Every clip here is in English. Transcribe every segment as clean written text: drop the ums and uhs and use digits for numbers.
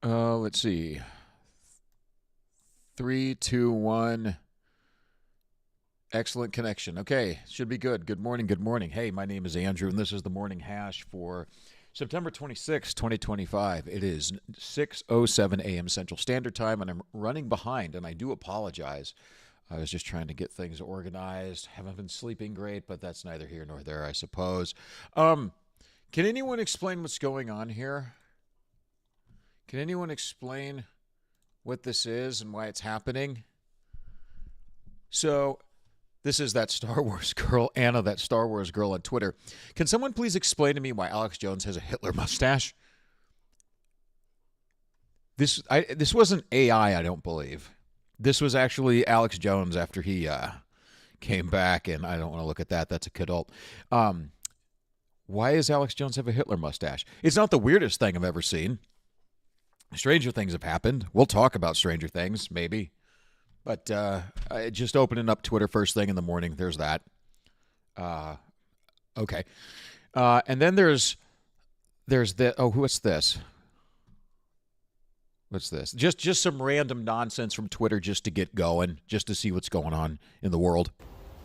Let's see. 3, 2, 1. Excellent connection. Okay, should be good. Good morning, good morning. Hey, my name is Andrew, and this is the Morning Hash for September 26, 2025. It is 6:07 a.m. Central Standard Time, and I'm running behind, and I do apologize. I was just trying to get things organized. Haven't been sleeping great, but that's neither here nor there, I suppose. Can anyone explain what's going on here? Can anyone explain what this is and why it's happening? So, this is that Star Wars girl, Anna, that Star Wars girl on Twitter. Can someone please explain to me why Alex Jones has a Hitler mustache? This wasn't AI, I don't believe. This was actually Alex Jones after he came back, and I don't want to look at that. That's a kidult. Why does Alex Jones have a Hitler mustache? It's not the weirdest thing I've ever seen. Stranger things have happened. We'll talk about Stranger Things, maybe. But just opening up Twitter first thing in the morning, there's that. Okay. And then there's the, what's this? What's this? Just some random nonsense from Twitter just to get going, just to see what's going on in the world.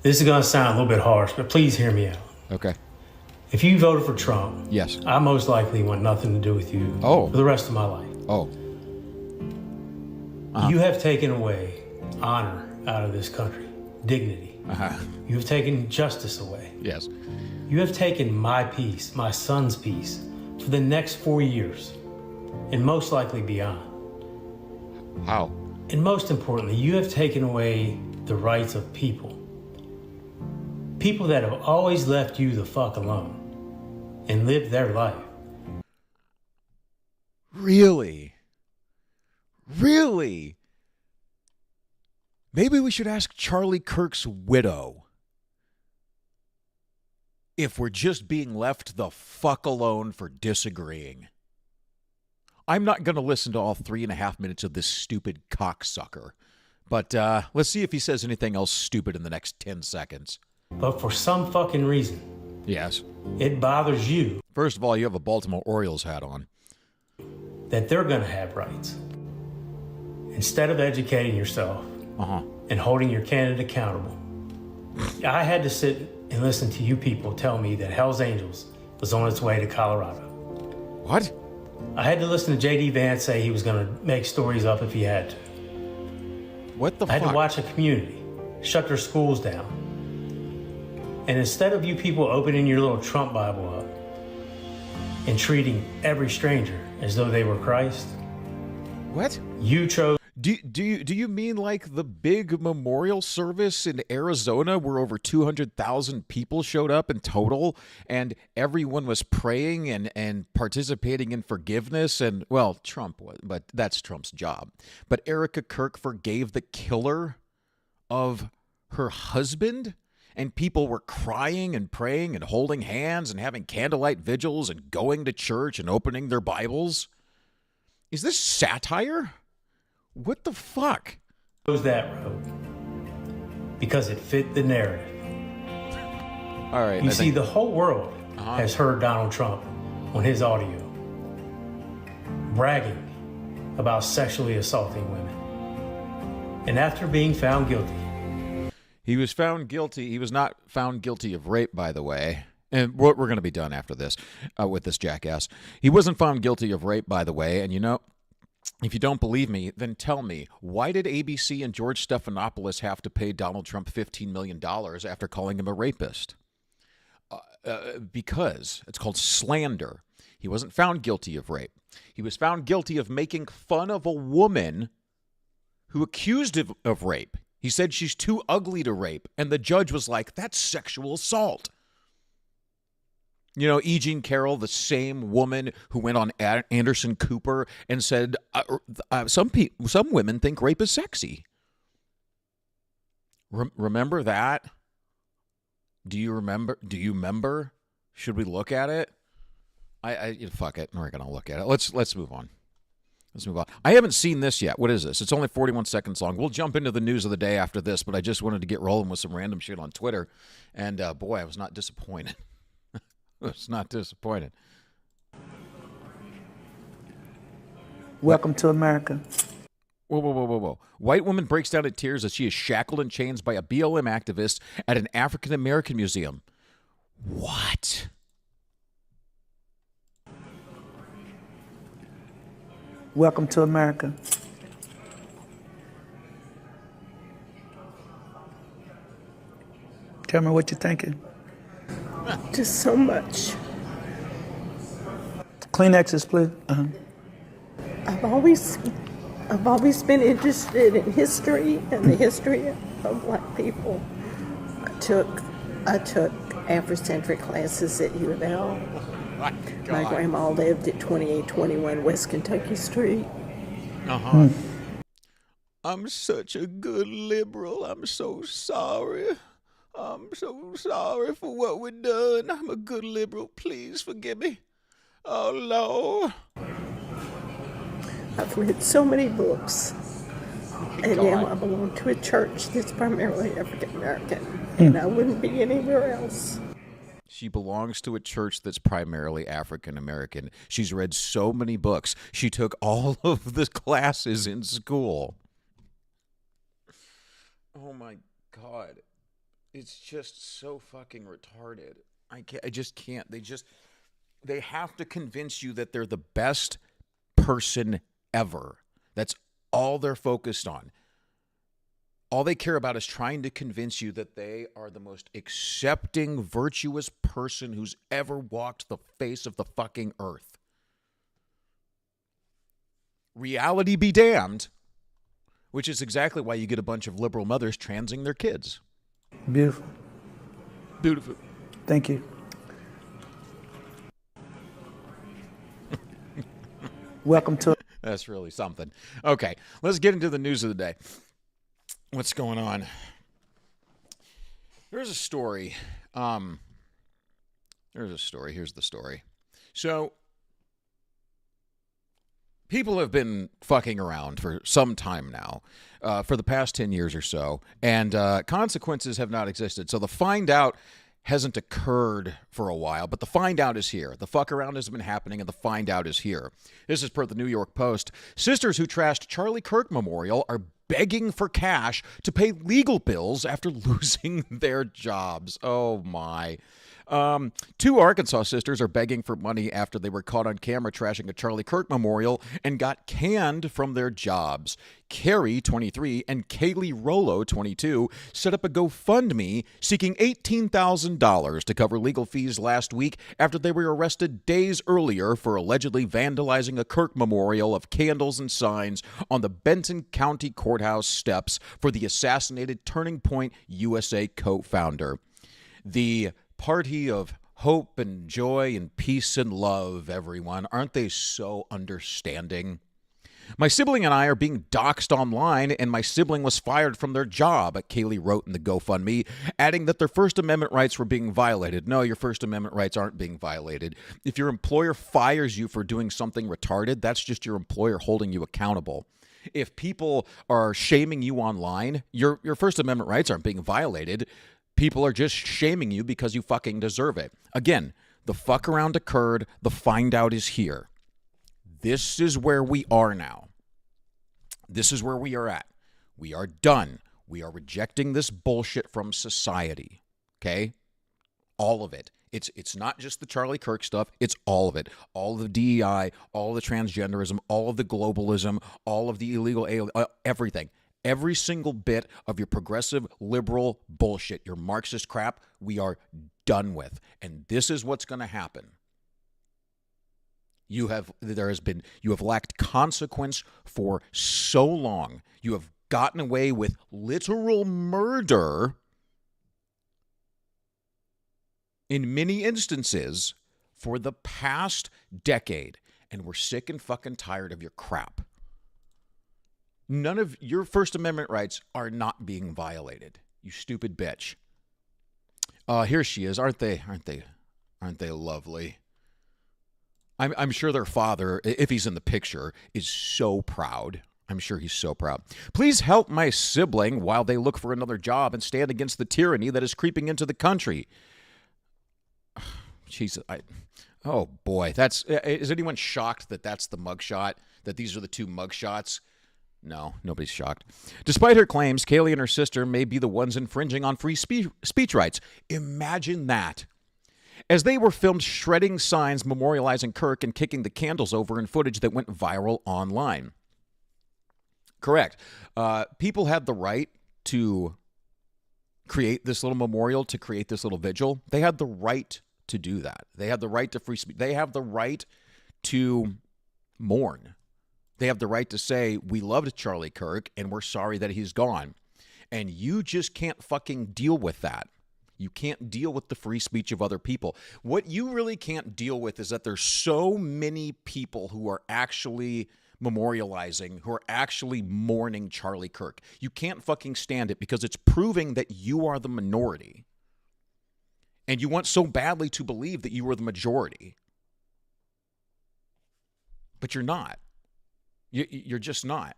This is going to sound a little bit harsh, but please hear me out. Okay. If you voted for Trump, yes, I most likely want nothing to do with you for the rest of my life. Oh. You have taken away honor out of this country, dignity. You have taken justice away. Yes. You have taken my peace, my son's peace, for the next 4 years, and most likely beyond. How? And most importantly, you have taken away the rights of people. People that have always left you the fuck alone and lived their life. Really? Really? Maybe we should ask Charlie Kirk's widow if we're just being left the fuck alone for disagreeing. I'm not going to listen to all 3.5 minutes of this stupid cocksucker. But let's see if he says anything else stupid in the next 10 seconds. But for some fucking reason, yes, it bothers you. First of all, you have a Baltimore Orioles hat on. That they're going to have rights. Instead of educating yourself and holding your candidate accountable, I had to sit and listen to you people tell me that Hell's Angels was on its way to Colorado. What? I had to listen to J.D. Vance say he was going to make stories up if he had to. What the fuck? I had to watch a community shut their schools down. And instead of you people opening your little Trump Bible up and treating every stranger as though they were Christ, what? You chose. Do you mean like the big memorial service in Arizona where over 200,000 people showed up in total and everyone was praying and participating in forgiveness? And, well, Trump was, but that's Trump's job. But Erica Kirk forgave the killer of her husband? And people were crying and praying and holding hands and having candlelight vigils and going to church and opening their Bibles? Is this satire? What the fuck? Chose that road because it fit the narrative. All right. You see, the whole world has heard Donald Trump on his audio bragging about sexually assaulting women. And after being found guilty, he was found guilty. He was not found guilty of rape, by the way. And we're going to be done after this with this jackass. He wasn't found guilty of rape, by the way. And, you know, if you don't believe me, then tell me, why did ABC and George Stephanopoulos have to pay Donald Trump $15 million after calling him a rapist? Because it's called slander. He wasn't found guilty of rape. He was found guilty of making fun of a woman who accused him of rape. He said she's too ugly to rape, and the judge was like, that's sexual assault. You know, E. Jean Carroll, the same woman who went on Anderson Cooper and said, some women think rape is sexy. Remember that? Do you remember? Should we look at it? Fuck it. We're going to look at it. Let's move on. Let's move on. I haven't seen this yet. What is this? It's only 41 seconds long. We'll jump into the news of the day after this, but I just wanted to get rolling with some random shit on Twitter. And boy, I was not disappointed. I was not disappointed. Welcome to America. Whoa, whoa, whoa, whoa, whoa. White woman breaks down in tears as she is shackled in chains by a BLM activist at an African American museum. What? Welcome to America. Tell me what you're thinking. Just so much. Kleenexes, please. I've always been interested in history and the history of black people. I took Afrocentric classes at U of L. My grandma lived at 2821 West Kentucky Street. I'm such a good liberal. I'm so sorry. I'm so sorry for what we've done. I'm a good liberal. Please forgive me. Oh, Lord. I've read so many books. And now I belong to a church that's primarily African American. And I wouldn't be anywhere else. She belongs to a church that's primarily African American. She's read so many books. She took all of the classes in school. Oh, my God. It's just so fucking retarded. I just can't. They have to convince you that they're the best person ever. That's all they're focused on. All they care about is trying to convince you that they are the most accepting, virtuous person who's ever walked the face of the fucking earth. Reality be damned, which is exactly why you get a bunch of liberal mothers transing their kids. Beautiful. Beautiful. Thank you. Welcome to... That's really something. Okay, let's get into the news of the day. What's going on? There's a story. Here's the story. So, people have been fucking around for some time now, for the past 10 years or so, and consequences have not existed. So the find out hasn't occurred for a while, but the find out is here. The fuck around has been happening, and the find out is here. This is per the New York Post. Sisters who trashed Charlie Kirk Memorial are begging for cash to pay legal bills after losing their jobs. Oh my. Two Arkansas sisters are begging for money after they were caught on camera trashing a Charlie Kirk memorial and got canned from their jobs. Carrie, 23, and Kaylee Rollo, 22, set up a GoFundMe seeking $18,000 to cover legal fees last week after they were arrested days earlier for allegedly vandalizing a Kirk memorial of candles and signs on the Benton County Courthouse steps for the assassinated Turning Point USA co-founder. The party of hope and joy and peace and love, everyone. Aren't they so understanding? My sibling and I are being doxxed online, and my sibling was fired from their job, Kaylee wrote in the GoFundMe, adding that their First Amendment rights were being violated. No, your First Amendment rights aren't being violated. If your employer fires you for doing something retarded, that's just your employer holding you accountable. If people are shaming you online, your First Amendment rights aren't being violated. People are just shaming you because you fucking deserve it. Again, the fuck around occurred. The find out is here. This is where we are now. This is where we are at. We are done. We are rejecting this bullshit from society. Okay? All of it. It's not just the Charlie Kirk stuff. It's all of it. All of the DEI, all of the transgenderism, all of the globalism, all of the illegal alien, everything. Every single bit of your progressive liberal bullshit, your Marxist crap, we are done with. And this is what's going to happen. You have lacked consequence for so long. You have gotten away with literal murder in many instances for the past decade. And we're sick and fucking tired of your crap. None of your First Amendment rights are not being violated. You stupid bitch. Here she is. Aren't they lovely? I'm sure their father, if he's in the picture, is so proud. I'm sure he's so proud. Please help my sibling while they look for another job and stand against the tyranny that is creeping into the country. Jesus, oh boy, is anyone shocked that that's the mugshot? that these are the two mugshots. No, nobody's shocked. Despite her claims, Kaylee and her sister may be the ones infringing on free speech rights. Imagine that. As they were filmed shredding signs memorializing Kirk and kicking the candles over in footage that went viral online. Correct. People had the right to create this little memorial, to create this little vigil. They had the right to do that. They had the right to free speech. They have the right to mourn. They have the right to say, we loved Charlie Kirk and we're sorry that he's gone. And you just can't fucking deal with that. You can't deal with the free speech of other people. What you really can't deal with is that there's so many people who are actually memorializing, who are actually mourning Charlie Kirk. You can't fucking stand it because it's proving that you are the minority. And you want so badly to believe that you are the majority. But you're not. You're just not.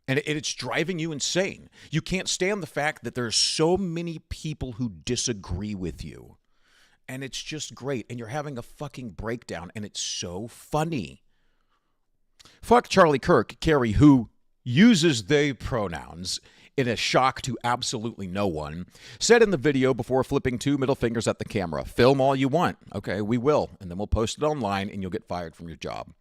And it's driving you insane. You can't stand the fact that there's so many people who disagree with you. And it's just great. And you're having a fucking breakdown. And it's so funny. Fuck Charlie Kirk, Carrie, who uses they pronouns in a shock to absolutely no one, said in the video before flipping 2 middle fingers at the camera, film all you want. Okay, we will. And then we'll post it online and you'll get fired from your job.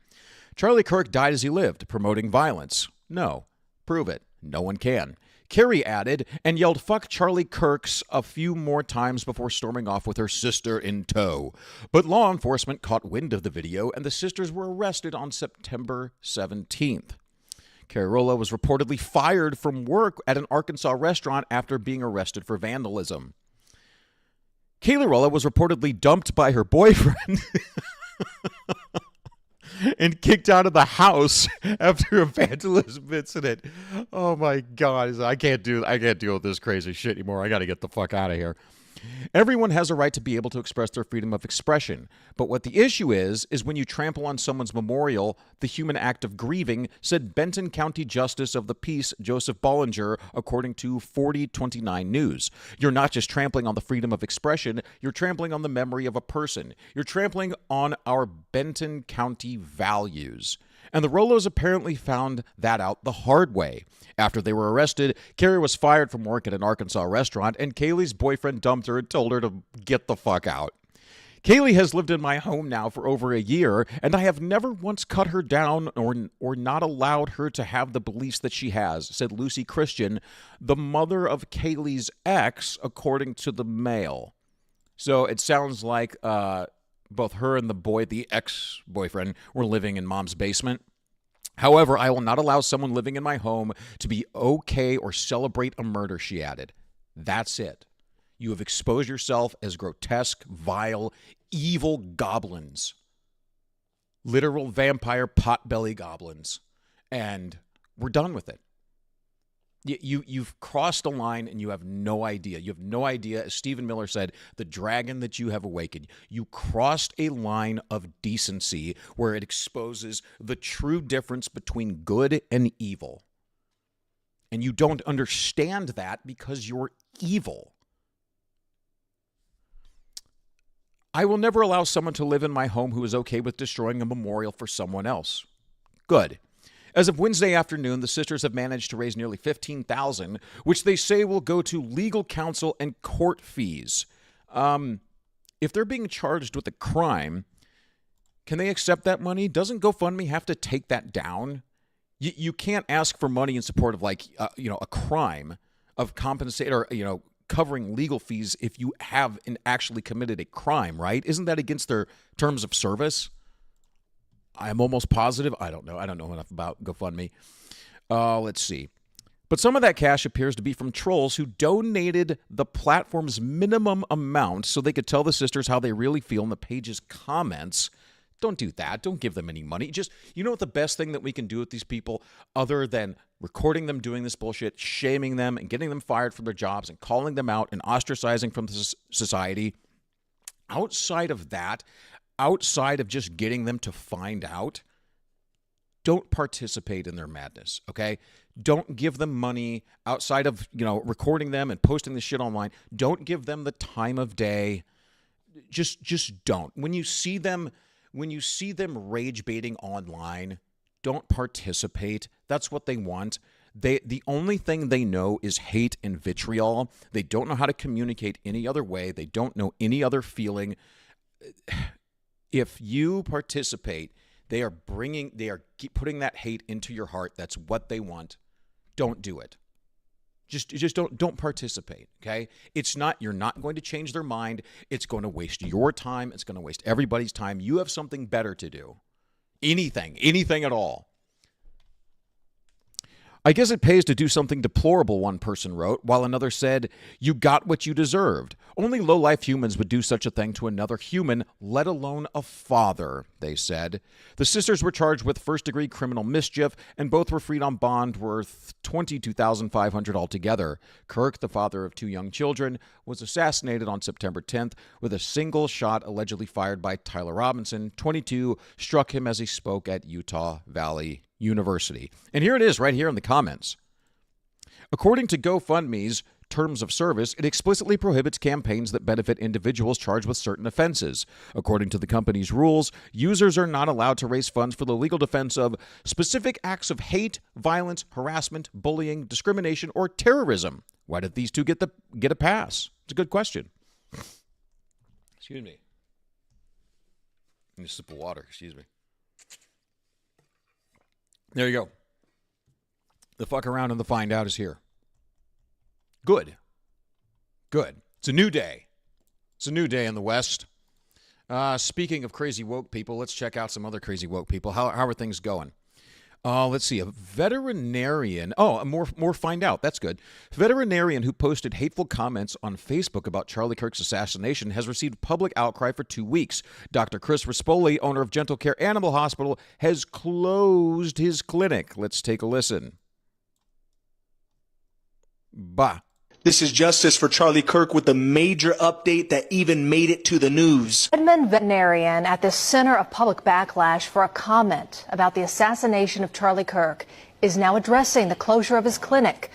Charlie Kirk died as he lived, promoting violence. No. Prove it. No one can. Carrie added and yelled fuck Charlie Kirk's a few more times before storming off with her sister in tow. But law enforcement caught wind of the video and the sisters were arrested on September 17th. Carrie Rollo was reportedly fired from work at an Arkansas restaurant after being arrested for vandalism. Kaylee Rollo was reportedly dumped by her boyfriend and kicked out of the house after a vandalism incident. Oh my God. I can't deal with this crazy shit anymore. I got to get the fuck out of here. Everyone has a right to be able to express their freedom of expression. But what the issue is when you trample on someone's memorial, the human act of grieving, said Benton County Justice of the Peace, Joseph Bollinger, according to 4029 News. You're not just trampling on the freedom of expression, you're trampling on the memory of a person. You're trampling on our Benton County values. And the Rollos apparently found that out the hard way. After they were arrested, Carrie was fired from work at an Arkansas restaurant, and Kaylee's boyfriend dumped her and told her to get the fuck out. Kaylee has lived in my home now for over a year, and I have never once cut her down or not allowed her to have the beliefs that she has, said Lucy Christian, the mother of Kaylee's ex, according to the Mail. So it sounds like both her and the ex-boyfriend, were living in mom's basement. However, I will not allow someone living in my home to be okay or celebrate a murder, she added. That's it. You have exposed yourself as grotesque, vile, evil goblins. Literal vampire potbelly goblins. And we're done with it. You've crossed a line and you have no idea. You have no idea, as Stephen Miller said, the dragon that you have awakened. You crossed a line of decency where it exposes the true difference between good and evil. And you don't understand that because you're evil. I will never allow someone to live in my home who is okay with destroying a memorial for someone else. Good. As of Wednesday afternoon, the sisters have managed to raise nearly $15,000, which they say will go to legal counsel and court fees. If they're being charged with a crime, can they accept that money? Doesn't GoFundMe have to take that down? You can't ask for money in support of a crime of compensate or covering legal fees if you have actually committed a crime, right? Isn't that against their terms of service? I'm almost positive. I don't know. I don't know enough about GoFundMe. Let's see. But some of that cash appears to be from trolls who donated the platform's minimum amount so they could tell the sisters how they really feel in the page's comments. Don't do that. Don't give them any money. Just, you know what the best thing that we can do with these people, other than recording them doing this bullshit, shaming them and getting them fired from their jobs and calling them out and ostracizing from society? Outside of that, outside of just getting them to find out, don't participate in their madness, okay? Don't give them money outside of, recording them and posting this shit online. Don't give them the time of day. Just don't. When you see them when you see them rage baiting online, don't participate. That's what they want. The only thing they know is hate and vitriol. They don't know how to communicate any other way. They don't know any other feeling. If you participate, they are putting that hate into your heart. That's what they want. Don't do it. Just don't participate, okay? You're not going to change their mind. It's going to waste your time. It's going to waste everybody's time. You have something better to do. Anything at all. I guess it pays to do something deplorable, one person wrote, while another said, you got what you deserved. Only low-life humans would do such a thing to another human, let alone a father, they said. The sisters were charged with first-degree criminal mischief, and both were freed on bond worth $22,500 altogether. Kirk, the father of 2 young children, was assassinated on September 10th with a single shot allegedly fired by Tyler Robinson. 22 struck him as he spoke at Utah Valley University. And here it is right here in the comments. According to GoFundMe's terms of service, it explicitly prohibits campaigns that benefit individuals charged with certain offenses. According to the company's rules, users are not allowed to raise funds for the legal defense of specific acts of hate, violence, harassment, bullying, discrimination, or terrorism. Why did these two get a pass? It's a good question. Excuse me. I need a sip of water. Excuse me. There you go. The fuck around and the find out is here. Good. It's a new day. It's a new day in the West. Speaking of crazy woke people, let's check out some other crazy woke people. How are things going? Let's see. A veterinarian. Oh, more find out. That's good. Veterinarian who posted hateful comments on Facebook about Charlie Kirk's assassination has received public outcry for 2 weeks. Dr. Chris Rispoli, owner of Gentle Care Animal Hospital, has closed his clinic. Let's take a listen. Bah. This is Justice for Charlie Kirk with a major update that even made it to the news. Edmond veterinarian at the center of public backlash for a comment about the assassination of Charlie Kirk is now addressing the closure of his clinic.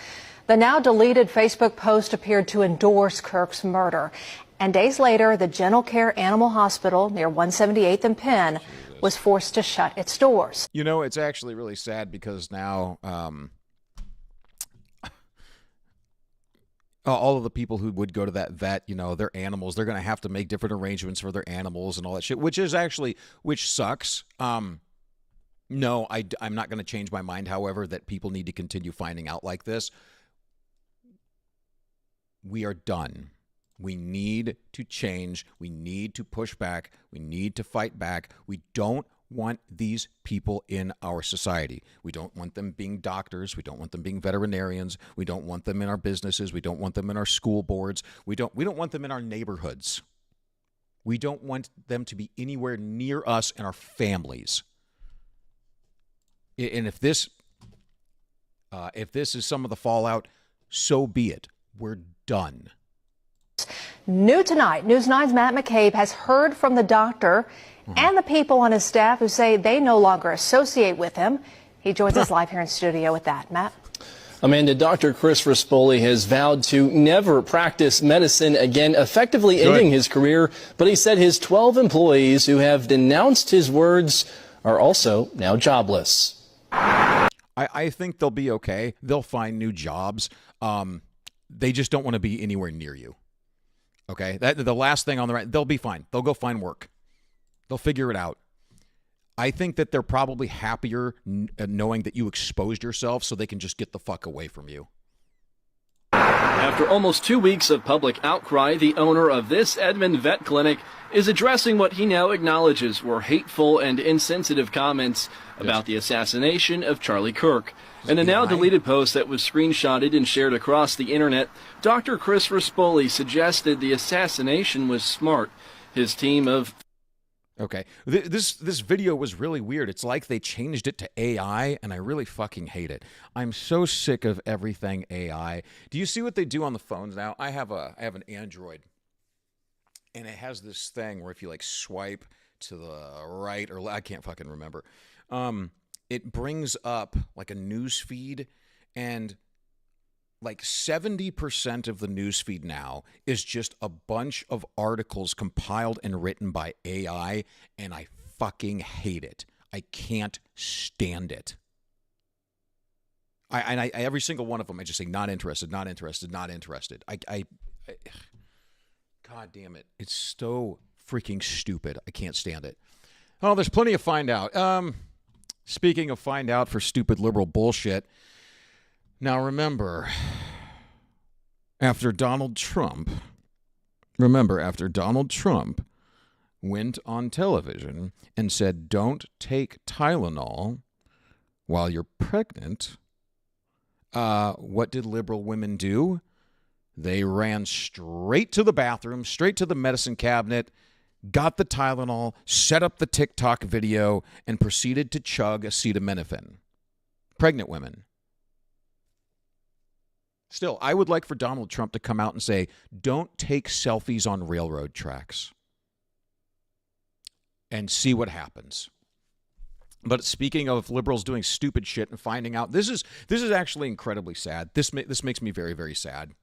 The now deleted Facebook post appeared to endorse Kirk's murder. And days later, the Gentle Care Animal Hospital near 178th and Penn was forced to shut its doors. You know, it's actually really sad because now all of the people who would go to that vet, you know, their animals, they're going to have to make different arrangements for their animals and all that shit, which sucks. No, I'm not going to change my mind, however, that people need to continue finding out like this. We are done. We need to change. We need to push back. We need to fight back. We don't want these people in our society. We don't want them being doctors. We don't want them being veterinarians. We don't want them in our businesses. We don't want them in our school boards. We don't want them in our neighborhoods. We don't want them to be anywhere near us and our families. And if this is some of the fallout, so be it. We're done. New tonight, News 9's Matt McCabe has heard from the doctor and the people on his staff who say they no longer associate with him. He joins us live here in studio with that. Matt? Amanda, Dr. Chris Rispoli has vowed to never practice medicine again, effectively ending his career. But he said his 12 employees who have denounced his words are also now jobless. I think they'll be okay. They'll find new jobs. They just don't want to be anywhere near you. Okay? The last thing on the right, they'll be fine. They'll go find work. They'll figure it out. I think that they're probably happier knowing that you exposed yourself so they can just get the fuck away from you. After almost 2 weeks of public outcry, the owner of this Edmond vet clinic is addressing what he now acknowledges were hateful and insensitive comments about the assassination of Charlie Kirk. In a now deleted post that was screenshotted and shared across the internet, Dr. Chris Rispoli suggested the assassination was smart. His team of Okay, this video was really weird. It's like they changed it to AI, and I really fucking hate it. I'm so sick of everything AI. Do you see what they do on the phones now? I have an Android, and it has this thing where if you like swipe to the right or I can't fucking remember, it brings up like a news feed, and like 70% of the newsfeed now is just a bunch of articles compiled and written by AI, and I fucking hate it. I can't stand it. I every single one of them, I just say not interested, not interested, not interested. I God damn it. It's so freaking stupid. I can't stand it. Oh, there's plenty of find out. Speaking of find out for stupid liberal bullshit. Now remember, after Donald Trump went on television and said, don't take Tylenol while you're pregnant, what did liberal women do? They ran straight to the bathroom, straight to the medicine cabinet, got the Tylenol, set up the TikTok video, and proceeded to chug acetaminophen. Pregnant women. Still, I would like for Donald Trump to come out and say, don't take selfies on railroad tracks. And see what happens. But speaking of liberals doing stupid shit and finding out, this is actually incredibly sad. This makes me very, very sad.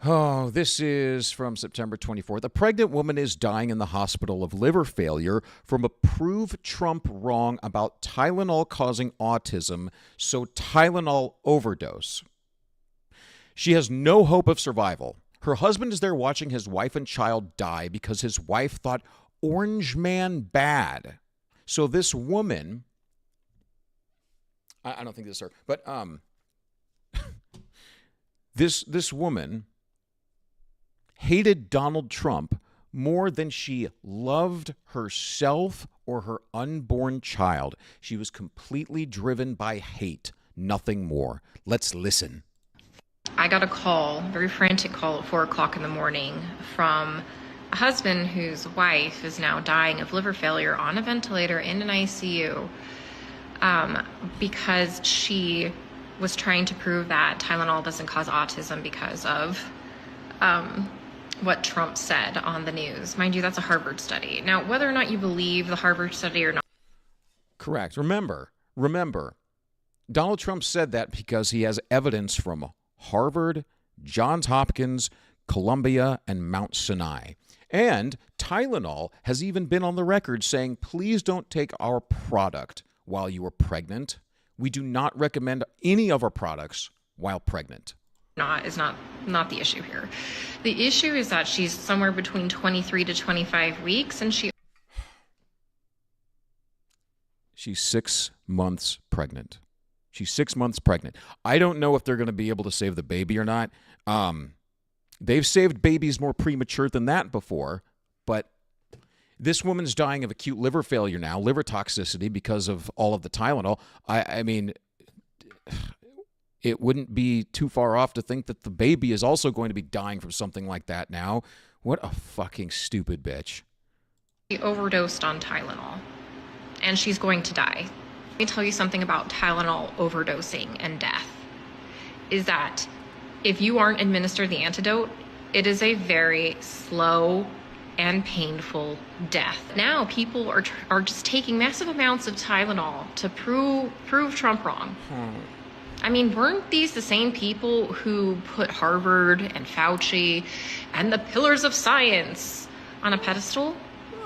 Oh, this is from September 24th. A pregnant woman is dying in the hospital of liver failure from a prove Trump wrong about Tylenol causing autism, so Tylenol overdose. She has no hope of survival. Her husband is there watching his wife and child die because his wife thought Orange Man bad. So this woman, I don't think this is her, but this woman hated Donald Trump more than she loved herself or her unborn child. She was completely driven by hate, nothing more. Let's listen. I got a call, a very frantic call at 4 o'clock in the morning from a husband whose wife is now dying of liver failure on a ventilator in an ICU because she was trying to prove that Tylenol doesn't cause autism because of what Trump said on the news. Mind you, that's a Harvard study. Now, whether or not you believe the Harvard study or not. Correct. Remember, Donald Trump said that because he has evidence from Harvard, Johns Hopkins, Columbia, and Mount Sinai. And Tylenol has even been on the record saying, please don't take our product while you are pregnant. We do not recommend any of our products while pregnant. Is not the issue here. The issue is that she's somewhere between 23 to 25 weeks, and she's 6 months pregnant. She's 6 months pregnant. I don't know if they're going to be able to save the baby or not. They've saved babies more premature than that before, but this woman's dying of acute liver failure now, liver toxicity because of all of the Tylenol. I mean, it wouldn't be too far off to think that the baby is also going to be dying from something like that now. What a fucking stupid bitch. she overdosed on Tylenol, and she's going to die. Let me tell you something about Tylenol overdosing and death, is that if you aren't administered the antidote, it is a very slow and painful death. Now people are just taking massive amounts of Tylenol to prove Trump wrong. I mean, weren't these the same people who put Harvard and Fauci and the pillars of science on a pedestal?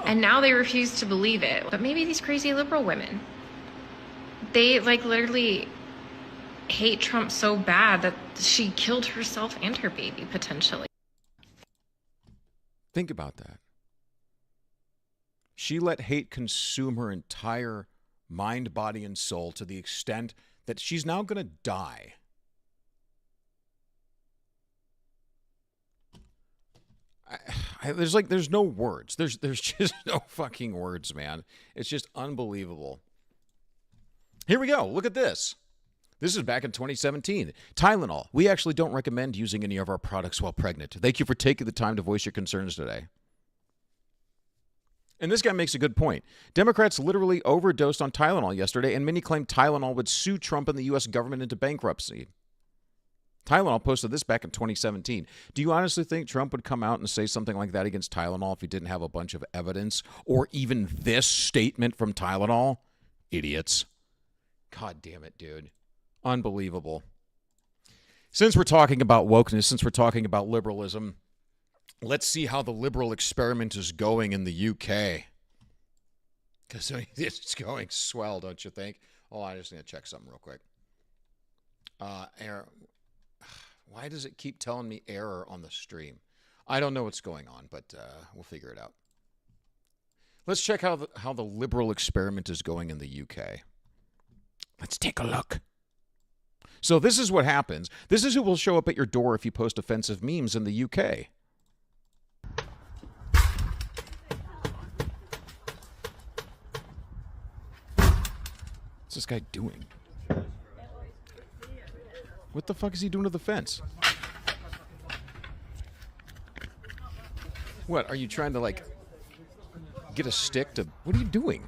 And now they refuse to believe it. But maybe these crazy liberal women, they literally hate Trump so bad that she killed herself and her baby potentially. Think about that. She let hate consume her entire mind, body, and soul to the extent that she's now going to die. There's no words. There's just no fucking words, man. It's just unbelievable. Here we go. Look at this. This is back in 2017. Tylenol. We actually don't recommend using any of our products while pregnant. Thank you for taking the time to voice your concerns today. And this guy makes a good point. Democrats literally overdosed on Tylenol yesterday, and many claim Tylenol would sue Trump and the U.S. government into bankruptcy. Tylenol posted this back in 2017. Do you honestly think Trump would come out and say something like that against Tylenol if he didn't have a bunch of evidence or even this statement from Tylenol? Idiots. God damn it, dude. Unbelievable. Since we're talking about wokeness, since we're talking about liberalism, let's see how the liberal experiment is going in the UK. Because it's going swell, don't you think? Oh, I just need to check something real quick. Error. Why does it keep telling me error on the stream? I don't know what's going on, but we'll figure it out. Let's check how the liberal experiment is going in the UK. Let's take a look. So this is what happens. This is who will show up at your door if you post offensive memes in the UK. What's this guy doing? What the fuck is he doing to the fence? What, are you trying to, like, get a stick to... What are you doing?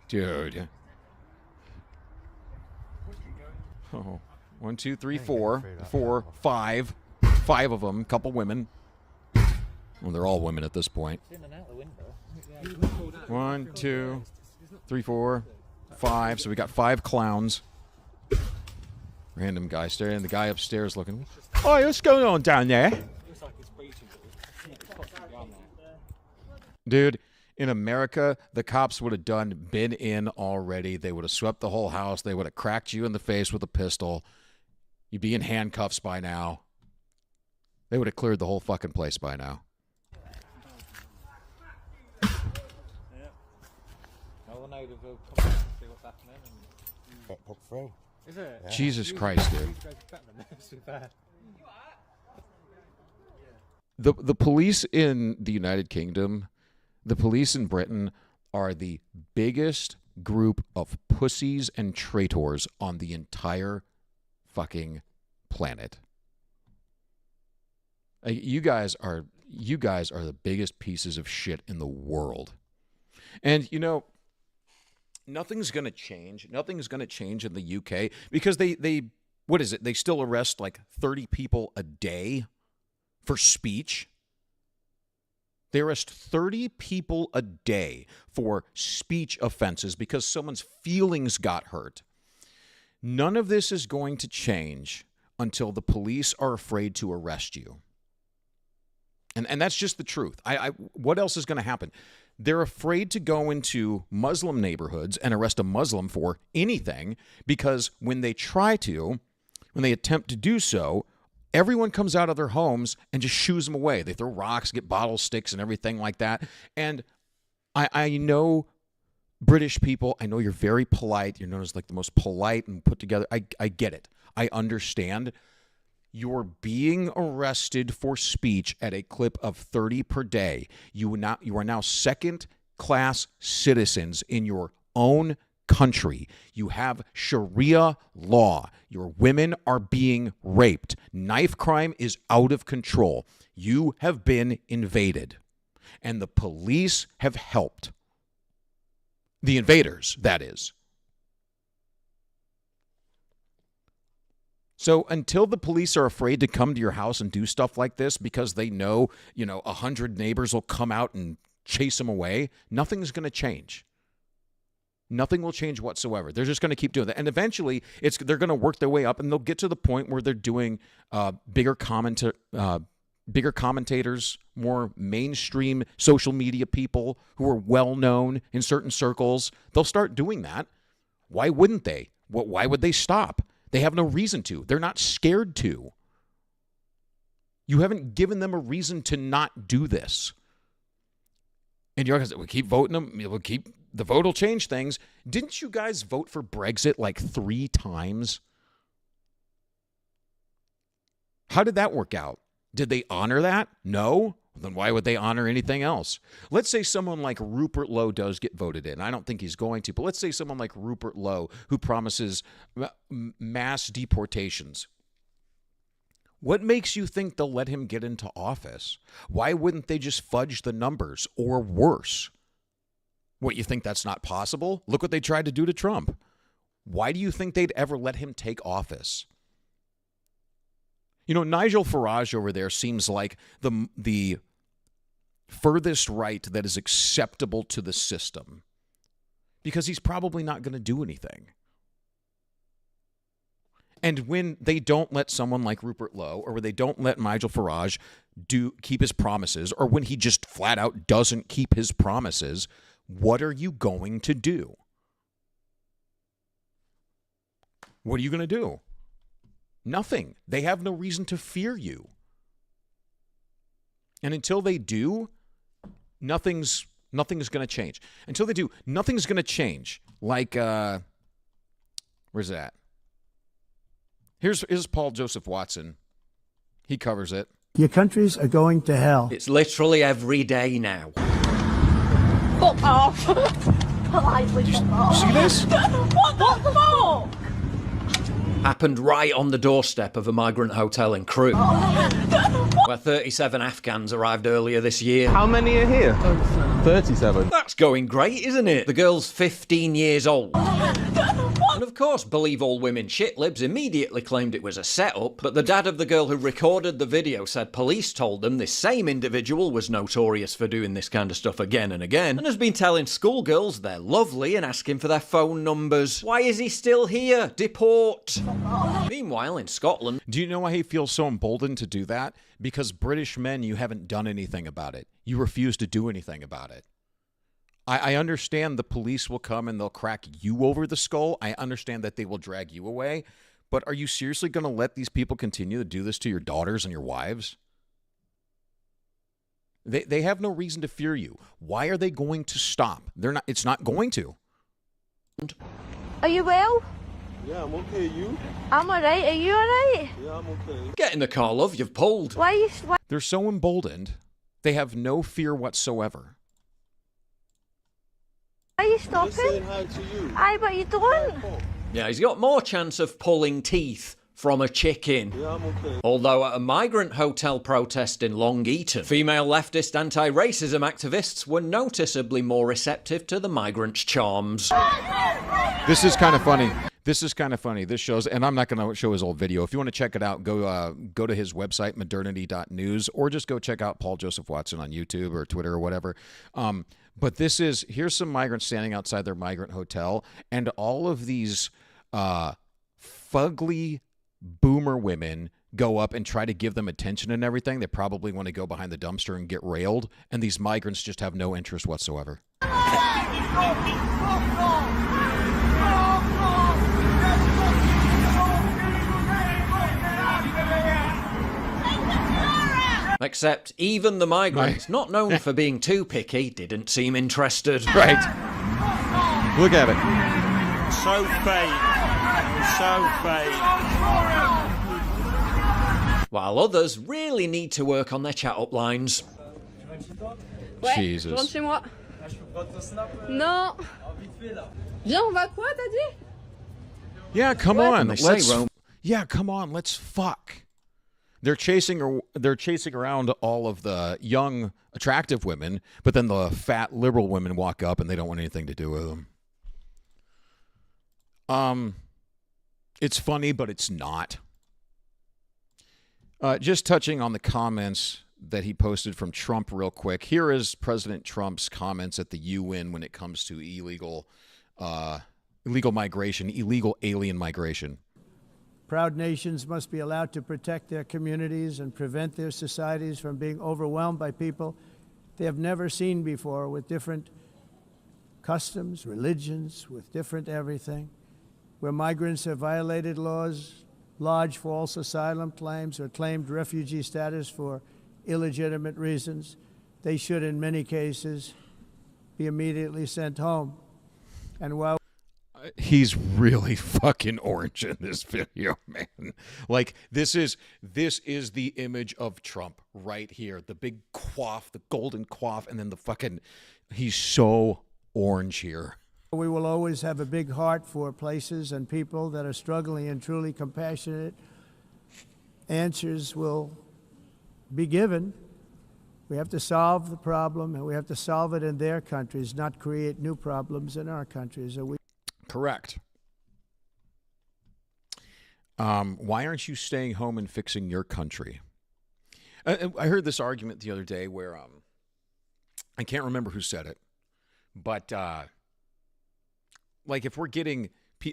Dude. Oh, 1, 2, 3, 4. 4, 5. 5 of them. Couple women. Well, they're all women at this point. 1, 2, 3, 4, 5. So we got 5 clowns. Random guy staring. The guy upstairs looking. Oh, what's going on down there? Dude, in America, the cops would have been in already. They would have swept the whole house. They would have cracked you in the face with a pistol. You'd be in handcuffs by now. They would have cleared the whole fucking place by now. Jesus Christ, dude. The police in the United Kingdom, the police in Britain are the biggest group of pussies and traitors on the entire fucking planet. You guys are the biggest pieces of shit in the world. And, you know, nothing's going to change. Nothing's going to change in the UK because they what is it? They still arrest like 30 people a day for speech. They arrest 30 people a day for speech offenses because someone's feelings got hurt. None of this is going to change until the police are afraid to arrest you. And that's just the truth. What else is going to happen? They're afraid to go into Muslim neighborhoods and arrest a Muslim for anything because when they attempt to do so, everyone comes out of their homes and just shoos them away. They throw rocks, get bottle sticks and everything like that. And I know British people, I know you're very polite. You're known as like the most polite and put together. I get it. I understand. You're being arrested for speech at a clip of 30 per day. You are now second-class citizens in your own country. You have Sharia law. Your women are being raped. Knife crime is out of control. You have been invaded. And the police have helped. The invaders, that is. So until the police are afraid to come to your house and do stuff like this because they know, 100 neighbors will come out and chase them away, nothing's going to change. Nothing will change whatsoever. They're just going to keep doing that. And eventually, they're going to work their way up, and they'll get to the point where they're doing bigger commentators, more mainstream social media people who are well-known in certain circles. They'll start doing that. Why wouldn't they? Why would they stop? They have no reason to. They're not scared to. You haven't given them a reason to not do this. And you're going to say, we keep voting them. The vote will change things. Didn't you guys vote for Brexit like 3 times? How did that work out? Did they honor that? No. Then why would they honor anything else? Let's say someone like Rupert Lowe does get voted in. I don't think he's going to, but let's say someone like Rupert Lowe who promises mass deportations. What makes you think they'll let him get into office? Why wouldn't they just fudge the numbers or worse? What, you think that's not possible? Look what they tried to do to Trump. Why do you think they'd ever let him take office? Nigel Farage over there seems like the furthest right that is acceptable to the system because he's probably not going to do anything. And when they don't let someone like Rupert Lowe or when they don't let Nigel Farage keep his promises, or when he just flat out doesn't keep his promises, what are you going to do? What are you going to do? Nothing. They have no reason to fear you. And until they do, nothing's going to change. Until they do, nothing's going to change. Like, where's that? Here's Paul Joseph Watson. He covers it. Your countries are going to hell. It's literally every day now. Fuck off. Politely fuck off. See this? What the fuck? Happened right on the doorstep of a migrant hotel in Crewe, where 37 Afghans arrived earlier this year. How many are here? 37. That's going great, isn't it? The girl's 15 years old. And of course, believe all women shitlibs immediately claimed it was a setup, but the dad of the girl who recorded the video said police told them this same individual was notorious for doing this kind of stuff again and again, and has been telling schoolgirls they're lovely and asking for their phone numbers. Why is he still here? Deport! Meanwhile, in Scotland... Do you know why he feels so emboldened to do that? Because British men, you haven't done anything about it. You refuse to do anything about it. I understand the police will come and they'll crack you over the skull. I understand that they will drag you away. But are you seriously going to let these people continue to do this to your daughters and your wives? They have no reason to fear you. Why are they going to stop? They're not. It's not going to. Are you well? Yeah, I'm okay. You? I'm alright. Are you alright? Yeah, I'm okay. Get in the car, love. You've pulled. Why? They're so emboldened. They have no fear whatsoever. Are you stopping? Saying hi to you. Aye, but you don't. Yeah, he's got more chance of pulling teeth from a chicken. Yeah, I'm okay. Although at a migrant hotel protest in Long Eaton, female leftist anti-racism activists were noticeably more receptive to the migrants' charms. This is kind of funny. This shows, and I'm not going to show his old video. If you want to check it out, go to his website, modernity.news, or just go check out Paul Joseph Watson on YouTube or Twitter or whatever. But here's some migrants standing outside their migrant hotel, and all of these fugly boomer women go up and try to give them attention and everything. They probably want to go behind the dumpster and get railed, and these migrants just have no interest whatsoever. Except even the migrants, not known for being too picky, didn't seem interested. Right. Look at it. So fake. So fake. While others really need to work on their chat-up lines. Jesus. chez moi. Non. Viens, on va quoi, t'as dit? Yeah, come What? on. They say Rome. Yeah, come on. Let's fuck. They're chasing around all of the young, attractive women, but then the fat, liberal women walk up and they don't want anything to do with them. It's funny, but it's not. Just touching on the comments that he posted from Trump real quick. Here is President Trump's comments at the UN when it comes to illegal migration, illegal alien migration. Proud nations must be allowed to protect their communities and prevent their societies from being overwhelmed by people they have never seen before, with different customs, religions, with different everything. Where migrants have violated laws, lodged false asylum claims, or claimed refugee status for illegitimate reasons, they should, in many cases, be immediately sent home. And while He's really fucking orange in this video, man. Like, this is the image of Trump right here. The big quaff, the golden quaff, and then the fucking, he's so orange here. we will always have a big heart for places and people that are struggling and truly compassionate, answers will be given. We have to solve the problem, and we have to solve it in their countries, not create new problems in our countries. Correct. Why aren't you staying home and fixing your country? I heard this argument the other day where I can't remember who said it, but like if we're getting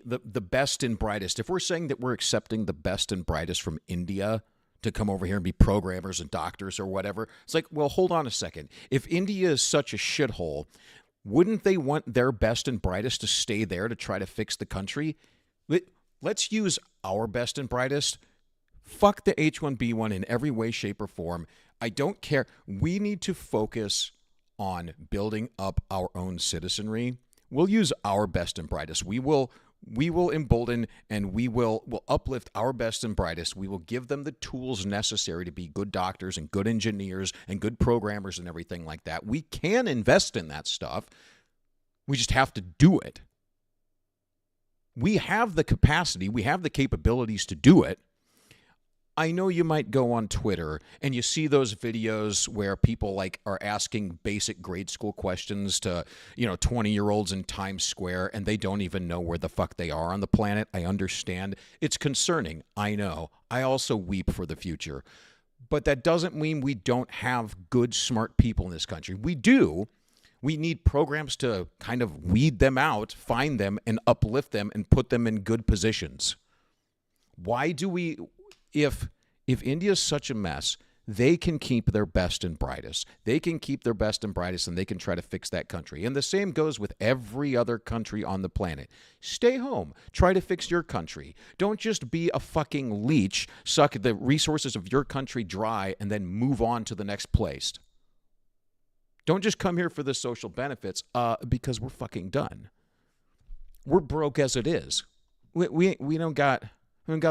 the best and brightest, if we're saying that we're accepting the best and brightest from India to come over here and be programmers and doctors or whatever. It's like, well, hold on a second. If India is such a shithole, wouldn't they want their best and brightest to stay there to try to fix the country? Let's use our best and brightest. Fuck the H-1B1 in every way, shape, or form. I don't care. We need to focus on building up our own citizenry. We'll use our best and brightest. We will embolden and we'll uplift our best and brightest. We will give them the tools necessary to be good doctors and good engineers and good programmers and everything like that. We can invest in that stuff. We just have to do it. We have the capacity, we have the capabilities to do it. I know you might go on Twitter and you see those videos where people like are asking basic grade school questions to, 20-year-olds in Times Square, and they don't even know where the fuck they are on the planet. I understand. It's concerning. I know. I also weep for the future. But that doesn't mean we don't have good, smart people in this country. We do. We need programs to kind of weed them out, find them, and uplift them and put them in good positions. Why do we... If India is such a mess, they can keep their best and brightest. They can keep their best and brightest, and they can try to fix that country. And the same goes with every other country on the planet. Stay home. Try to fix your country. Don't just be a fucking leech, suck the resources of your country dry, and then move on to the next place. Don't just come here for the social benefits because we're fucking done. We're broke as it is. We don't got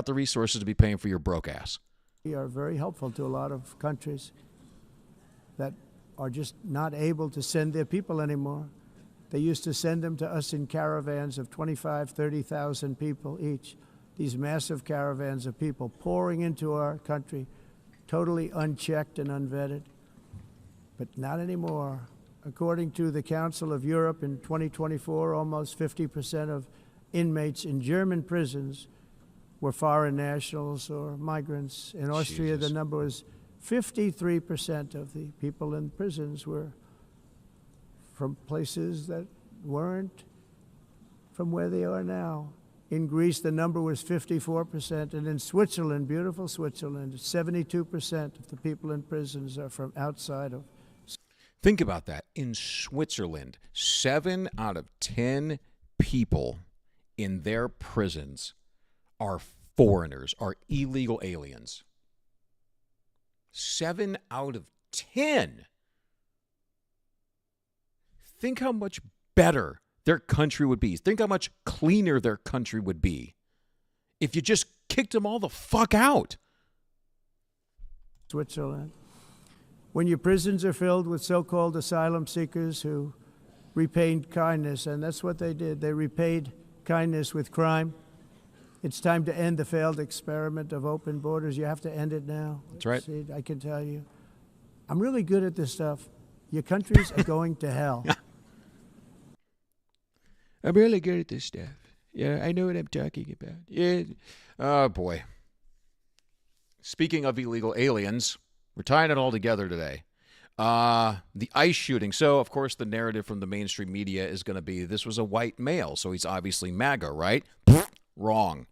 the resources to be paying for your broke ass. We are very helpful to a lot of countries that are just not able to send their people anymore. They used to send them to us in caravans of 25,000, 30,000 people each. These massive caravans of people pouring into our country, totally unchecked and unvetted. But not anymore. According to the Council of Europe in 2024, almost 50% of inmates in German prisons were foreign nationals or migrants. In Austria, the number was 53% of the people in prisons were from places that weren't from where they are now. In Greece, the number was 54%, and in Switzerland, beautiful Switzerland, 72% of the people in prisons are from outside of. Think about that. In Switzerland, 7 out of 10 people in their prisons are foreigners, are illegal aliens. 7 out of 10. Think how much better their country would be. Think how much cleaner their country would be if you just kicked them all the fuck out. Switzerland. When your prisons are filled with so-called asylum seekers who repaid kindness, and that's what they did. They repaid kindness with crime. It's time to end the failed experiment of open borders. You have to end it now. That's right. See, I can tell you. I'm really good at this stuff. Your countries are going to hell. I'm really good at this stuff. Yeah, I know what I'm talking about. Yeah. Oh, boy. Speaking of illegal aliens, we're tying it all together today. The ICE shooting. So, of course, the narrative from the mainstream media is going to be this was a white male, so he's obviously MAGA, right? Wrong.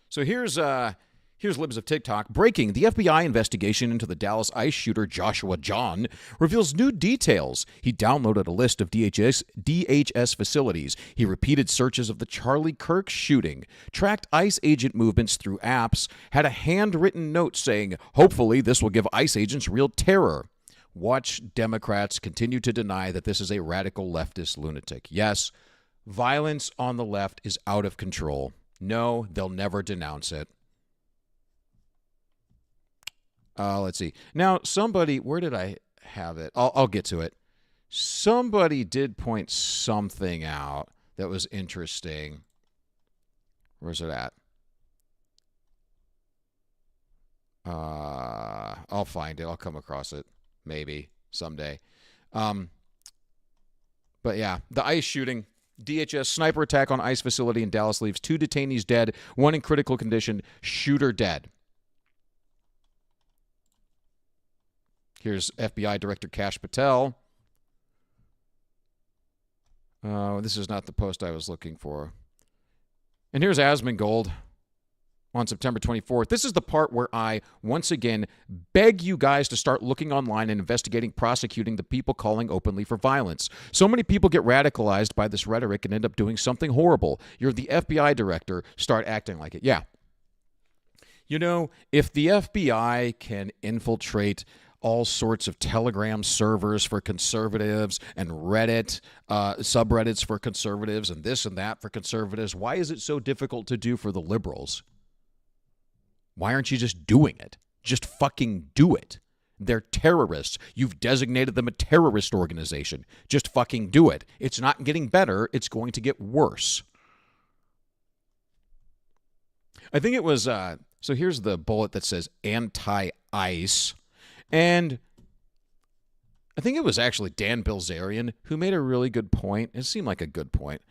So here's Libs of TikTok. Breaking. The FBI investigation into the Dallas ICE shooter Joshua John reveals new details. He downloaded a list of DHS facilities. He repeated searches of the Charlie Kirk shooting, tracked ICE agent movements through apps, had a handwritten note saying, hopefully this will give ICE agents real terror. Watch Democrats continue to deny that this is a radical leftist lunatic. Yes, violence on the left is out of control. No, they'll never denounce it. Let's see. Now, somebody, where did I have it? I'll get to it. Somebody did point something out that was interesting. Where's it at? I'll find it. I'll come across it. Maybe someday. But yeah, the ICE shooting. DHS sniper attack on ICE facility in Dallas leaves 2 detainees dead, 1 in critical condition, shooter dead. Here's FBI Director Kash Patel. This is not the post I was looking for. And here's Asmongold on September 24th. This is the part where I, once again, beg you guys to start looking online and investigating, prosecuting the people calling openly for violence. So many people get radicalized by this rhetoric and end up doing something horrible. You're the FBI director. Start acting like it. Yeah. You know, if the FBI can infiltrate all sorts of Telegram servers for conservatives and Reddit subreddits for conservatives and this and that for conservatives, why is it so difficult to do for the liberals? Why aren't you just doing it? Just fucking do it. They're terrorists. You've designated them a terrorist organization. Just fucking do it. It's not getting better. It's going to get worse. I think it was, so here's the bullet that says anti-ICE. And I think it was actually Dan Bilzerian who made a really good point. It seemed like a good point.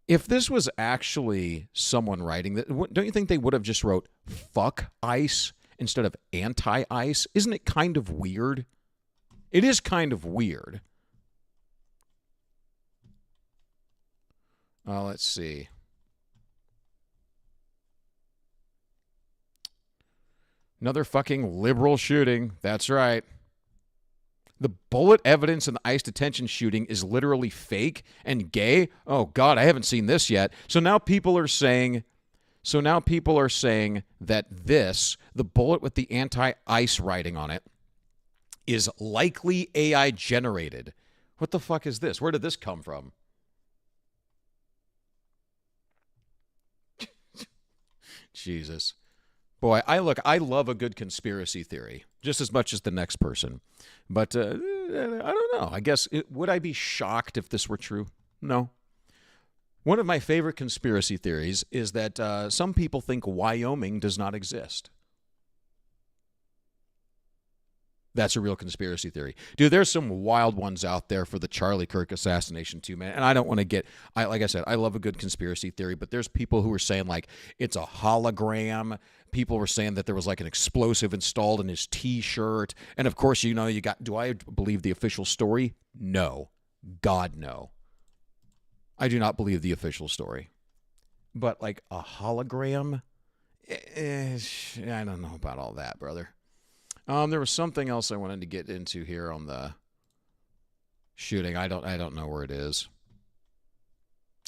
If this was actually someone writing that, don't you think they would have just wrote fuck ICE instead of anti-ICE? Isn't it kind of weird? It is kind of weird. Let's see. Another fucking liberal shooting. That's right. The bullet evidence in the ICE detention shooting is literally fake and gay. Oh God, I haven't seen this yet. So now people are saying that this, the bullet with the anti-ICE writing on it, is likely AI generated. What the fuck is this? Where did this come from? Jesus. Boy, I love a good conspiracy theory just as much as the next person. But I don't know. I guess, would I be shocked if this were true? No. One of my favorite conspiracy theories is that some people think Wyoming does not exist. That's a real conspiracy theory. Dude, there's some wild ones out there for the Charlie Kirk assassination too, man. And I don't want to get, like I said, I love a good conspiracy theory, but there's people who are saying like it's a hologram. People were saying that there was like an explosive installed in his T-shirt. And of course, you know, do I believe the official story? No. God, no. I do not believe the official story. But like a hologram? I don't know about all that, brother. There was something else I wanted to get into here on the shooting. I don't know where it is.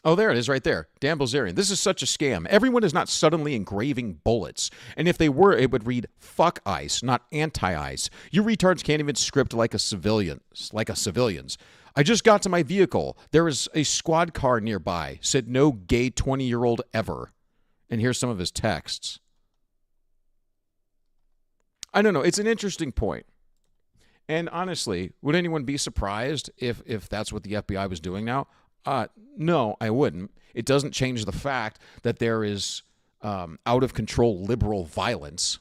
Oh, there it is right there. Dan Bilzerian. This is such a scam. Everyone is not suddenly engraving bullets. And if they were, it would read fuck ICE, not anti-ICE. You retards can't even script like a civilians. I just got to my vehicle. There was a squad car nearby. Said no gay 20-year-old ever. And here's some of his texts. I don't know. It's an interesting point. And honestly, would anyone be surprised if that's what the FBI was doing now? No, I wouldn't. It doesn't change the fact that there is out-of-control liberal violence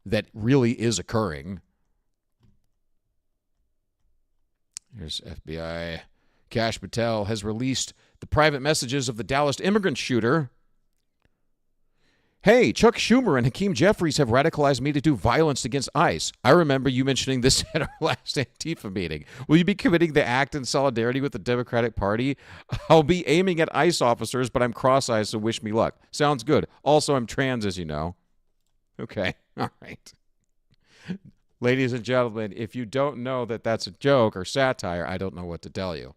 that really is occurring. Here's FBI. Kash Patel has released the private messages of the Dallas immigrant shooter. Hey, Chuck Schumer and Hakeem Jeffries have radicalized me to do violence against ICE. I remember you mentioning this at our last Antifa meeting. Will you be committing the act in solidarity with the Democratic Party? I'll be aiming at ICE officers, but I'm cross-eyed, so wish me luck. Sounds good. Also, I'm trans, as you know. Okay, all right. Ladies and gentlemen, if you don't know that that's a joke or satire, I don't know what to tell you.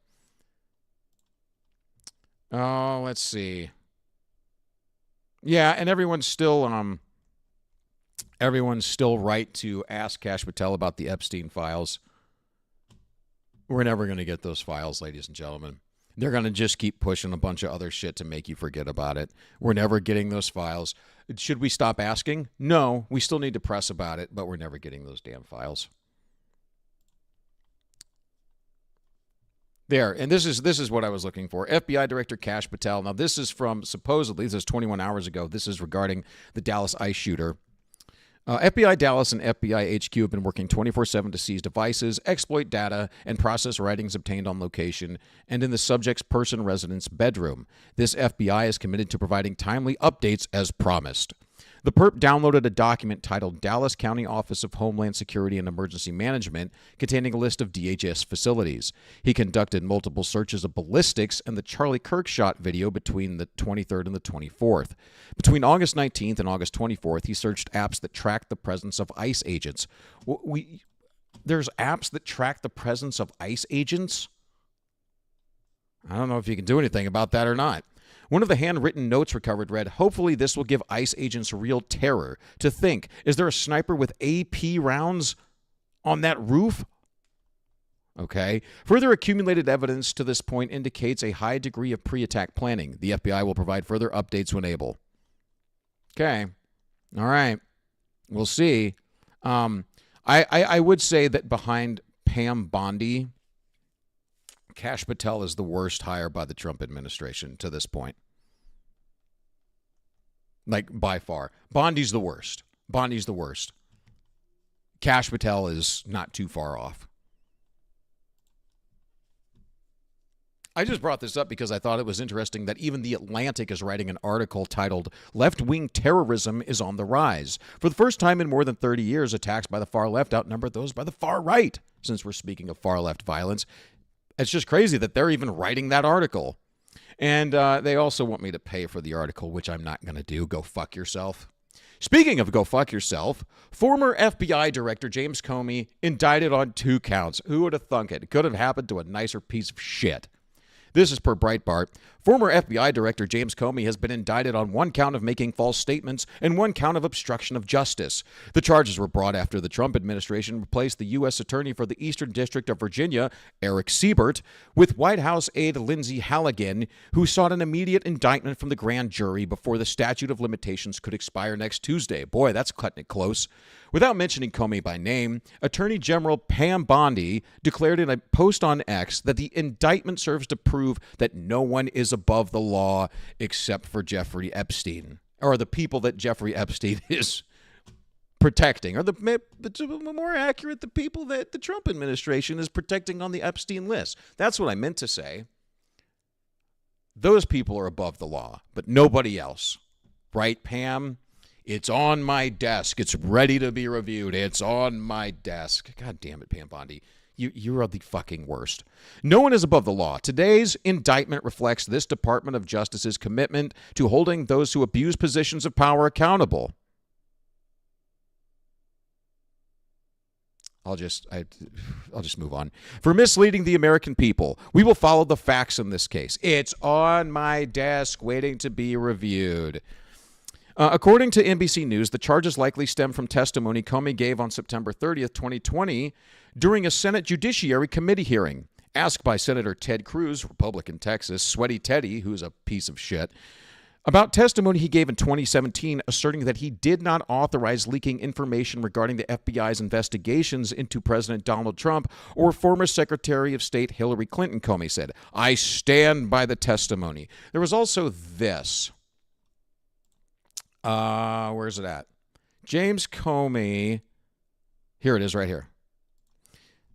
Oh, let's see. Yeah, and everyone's still right to ask Kash Patel about the Epstein files. We're never going to get those files, ladies and gentlemen. They're going to just keep pushing a bunch of other shit to make you forget about it. We're never getting those files. Should we stop asking? No, we still need to press about it, but we're never getting those damn files. There, and this is what I was looking for. FBI Director Kash Patel. Now, this is from, supposedly, this is 21 hours ago. This is regarding the Dallas ICE shooter. FBI Dallas and FBI HQ have been working 24/7 to seize devices, exploit data, and process writings obtained on location and in the subject's person residence bedroom. This FBI is committed to providing timely updates as promised. The perp downloaded a document titled Dallas County Office of Homeland Security and Emergency Management containing a list of DHS facilities. He conducted multiple searches of ballistics and the Charlie Kirk shot video between the 23rd and the 24th. Between August 19th and August 24th, he searched apps that tracked the presence of ICE agents. There's apps that track the presence of ICE agents? I don't know if you can do anything about that or not. One of the handwritten notes recovered read, "Hopefully this will give ICE agents real terror. To think, is there a sniper with AP rounds on that roof?" Okay. Further accumulated evidence to this point indicates a high degree of pre-attack planning. The FBI will provide further updates when able. Okay. All right. We'll see. I would say that behind Pam Bondi, Kash Patel is the worst hire by the Trump administration to this point. Like, by far. Bondi's the worst. Kash Patel is not too far off. I just brought this up because I thought it was interesting that even The Atlantic is writing an article titled, "Left-Wing Terrorism is on the Rise. For the first time in more than 30 years, attacks by the far left outnumber those by the far right." Since we're speaking of far-left violence, it's just crazy that they're even writing that article. And they also want me to pay for the article, which I'm not going to do. Go fuck yourself. Speaking of go fuck yourself, former FBI Director James Comey indicted on 2 counts. Who would have thunk it? It could have happened to a nicer piece of shit. This is per Breitbart. Former FBI Director James Comey has been indicted on 1 count of making false statements and 1 count of obstruction of justice. The charges were brought after the Trump administration replaced the U.S. Attorney for the Eastern District of Virginia, Eric Siebert, with White House aide Lindsey Halligan, who sought an immediate indictment from the grand jury before the statute of limitations could expire next Tuesday. Boy, that's cutting it close. Without mentioning Comey by name, Attorney General Pam Bondi declared in a post on X that the indictment serves to prove that no one is above the law except for Jeffrey Epstein, or the people that Jeffrey Epstein is protecting, or more accurate, the people that the Trump administration is protecting on the Epstein list. That's what I meant to say. Those people are above the law, but nobody else. Right, Pam? It's on my desk. It's ready to be reviewed. It's on my desk. God damn it, Pam Bondi. You are the fucking worst. No one is above the law. Today's indictment reflects this Department of Justice's commitment to holding those who abuse positions of power accountable. I'll just move on. For misleading the American people, we will follow the facts in this case. It's on my desk waiting to be reviewed. According to NBC News, the charges likely stem from testimony Comey gave on September 30th, 2020, during a Senate Judiciary Committee hearing. Asked by Senator Ted Cruz, Republican Texas, Sweaty Teddy, who's a piece of shit, about testimony he gave in 2017, asserting that he did not authorize leaking information regarding the FBI's investigations into President Donald Trump or former Secretary of State Hillary Clinton, Comey said, "I stand by the testimony." There was also this. Where's it at? James Comey. Here it is right here.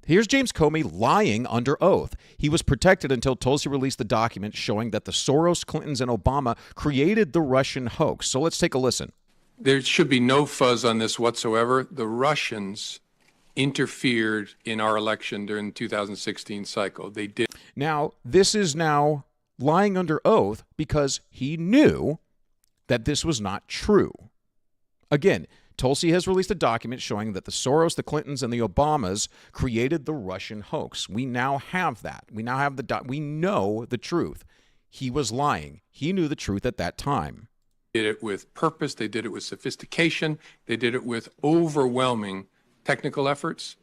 Here's James Comey lying under oath. He was protected until Tulsi released the document showing that the Soros, Clintons, and Obama created the Russian hoax. So let's take a listen. There should be no fuzz on this whatsoever. The Russians interfered in our election during the 2016 cycle. They did. Now, this is now lying under oath because he knew that this was not true. Again, Tulsi has released a document showing that the Soros, the Clintons, and the Obamas created the Russian hoax. We now have that. We now have we know the truth. He was lying. He knew the truth at that time. They did it with purpose. They did it with sophistication. They did it with overwhelming technical efforts.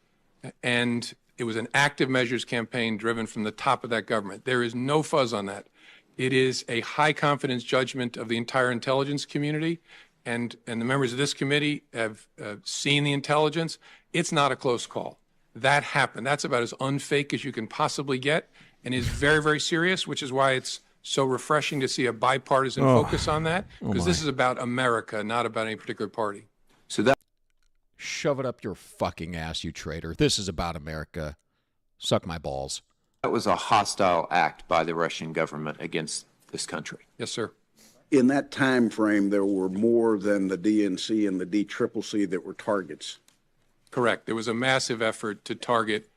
And it was an active measures campaign driven from the top of that government. There is no fuzz on that. It is a high confidence judgment of the entire intelligence community, and the members of this committee have seen the intelligence. It's not a close call. That happened. That's about as unfake as you can possibly get, and is very, very serious, which is why it's so refreshing to see a bipartisan focus on that, because this is about America, not about any particular party. So that shove it up your fucking ass, you traitor. This is about America. Suck my balls. That was a hostile act by the Russian government against this country. Yes, sir. in that time frame, there were more than the DNC and the DCCC that were targets. Correct. There was a massive effort to target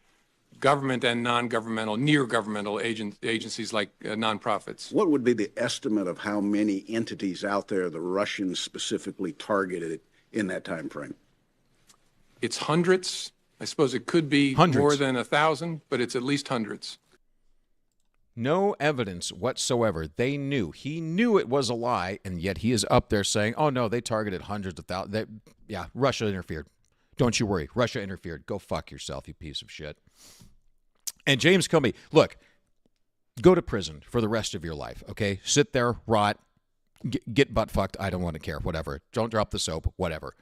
government and non-governmental, near-governmental agencies like nonprofits. What would be the estimate of how many entities out there the Russians specifically targeted in that time frame? It's hundreds. I suppose it could be more than 1,000, but it's at least hundreds. No evidence whatsoever. They knew. He knew it was a lie, and yet he is up there saying, oh, no, they targeted hundreds of thousands. Yeah, Russia interfered. Don't you worry. Russia interfered. Go fuck yourself, you piece of shit. And James Comey, look, go to prison for the rest of your life, okay? Sit there, rot, get butt fucked. I don't want to care. Whatever. Don't drop the soap. Whatever.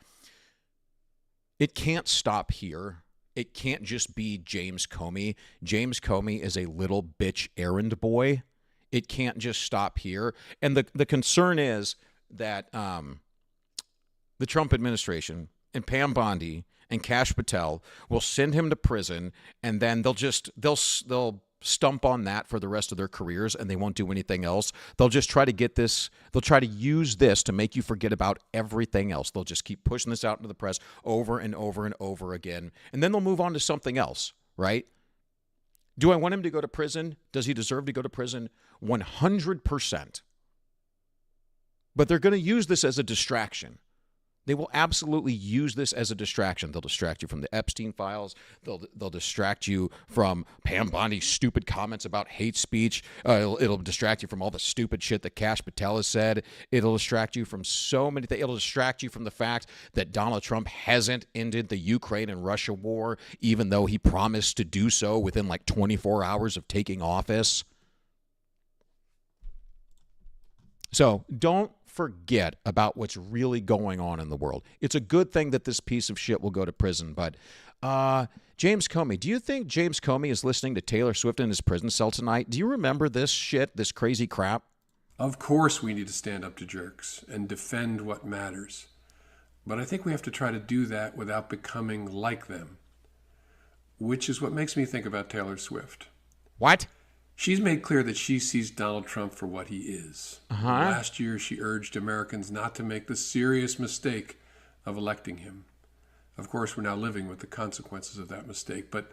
It can't stop here. It can't just be James Comey. James Comey is a little bitch errand boy. It can't just stop here. And the concern is that the Trump administration and Pam Bondi and Kash Patel will send him to prison, and then they'll stump on that for the rest of their careers, and they won't do anything else. They'll just try to get this. They'll try to use this to make you forget about everything else. They'll just keep pushing this out into the press over and over and over again, and then they'll move on to something else, right? Do I want him to go to prison? Does he deserve to go to prison? 100%. But they're going to use this as a distraction. They will absolutely use this as a distraction. They'll distract you from the Epstein files. They'll distract you from Pam Bondi's stupid comments about hate speech. It'll distract you from all the stupid shit that Kash Patel has said. It'll distract you from so many things. It'll distract you from the fact that Donald Trump hasn't ended the Ukraine and Russia war, even though he promised to do so within like 24 hours of taking office. So don't forget about what's really going on in the world. It's a good thing that this piece of shit will go to prison, but James Comey, do you think James Comey is listening to Taylor Swift in his prison cell tonight? Do you remember this shit, this crazy crap? Of course we need to stand up to jerks and defend what matters. But I think we have to try to do that without becoming like them, which is what makes me think about Taylor Swift. What? She's made clear that she sees Donald Trump for what he is. Last year, she urged Americans not to make the serious mistake of electing him. Of course, we're now living with the consequences of that mistake. But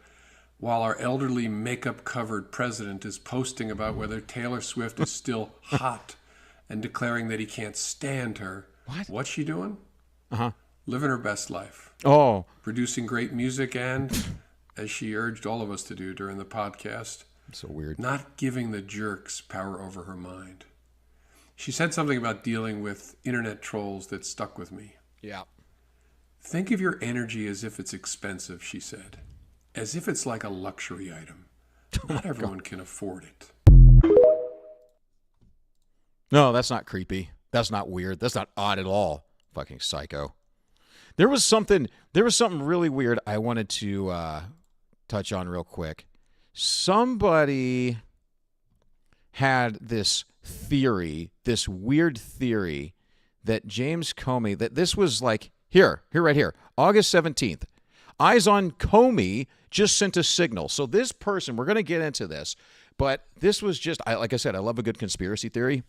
while our elderly, makeup-covered president is posting about whether Taylor Swift is still hot and declaring that he can't stand her, what's she doing? Living her best life. Oh. Producing great music and, as she urged all of us to do during the podcast, so weird. Not giving the jerks power over her mind. She said something about dealing with internet trolls that stuck with me. Yeah. Think of your energy as if it's expensive, she said. As if it's like a luxury item. Not everyone can afford it. No, that's not creepy. That's not weird. That's not odd at all. Fucking psycho. There was something really weird I wanted to touch on real quick. Somebody had this theory, this weird theory that James Comey, that this was like, here, right here, August 17th. Eyes on Comey just sent a signal. So this person, we're going to get into this, but this was just, like I said, I love a good conspiracy theory.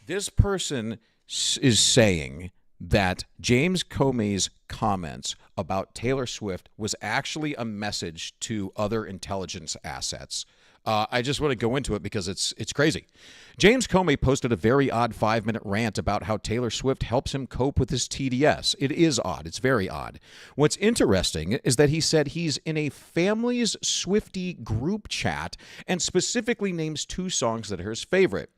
This person is saying that James Comey's comments about Taylor Swift was actually a message to other intelligence assets. I just want to go into it because it's crazy. James Comey posted a very odd 5-minute rant about how Taylor Swift helps him cope with his TDS. It is odd. It's very odd. What's interesting is that he said he's in a Family's Swiftie group chat and specifically names 2 songs that are his favorite.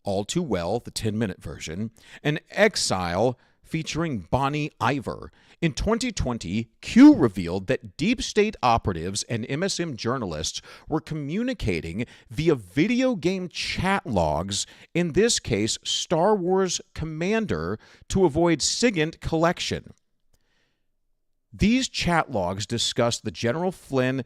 All Too Well, the 10-minute version, and Exile, featuring Bonnie Iver. In 2020, Q revealed that deep state operatives and MSM journalists were communicating via video game chat logs, in this case, Star Wars Commander, to avoid SIGINT collection. These chat logs discussed the General Flynn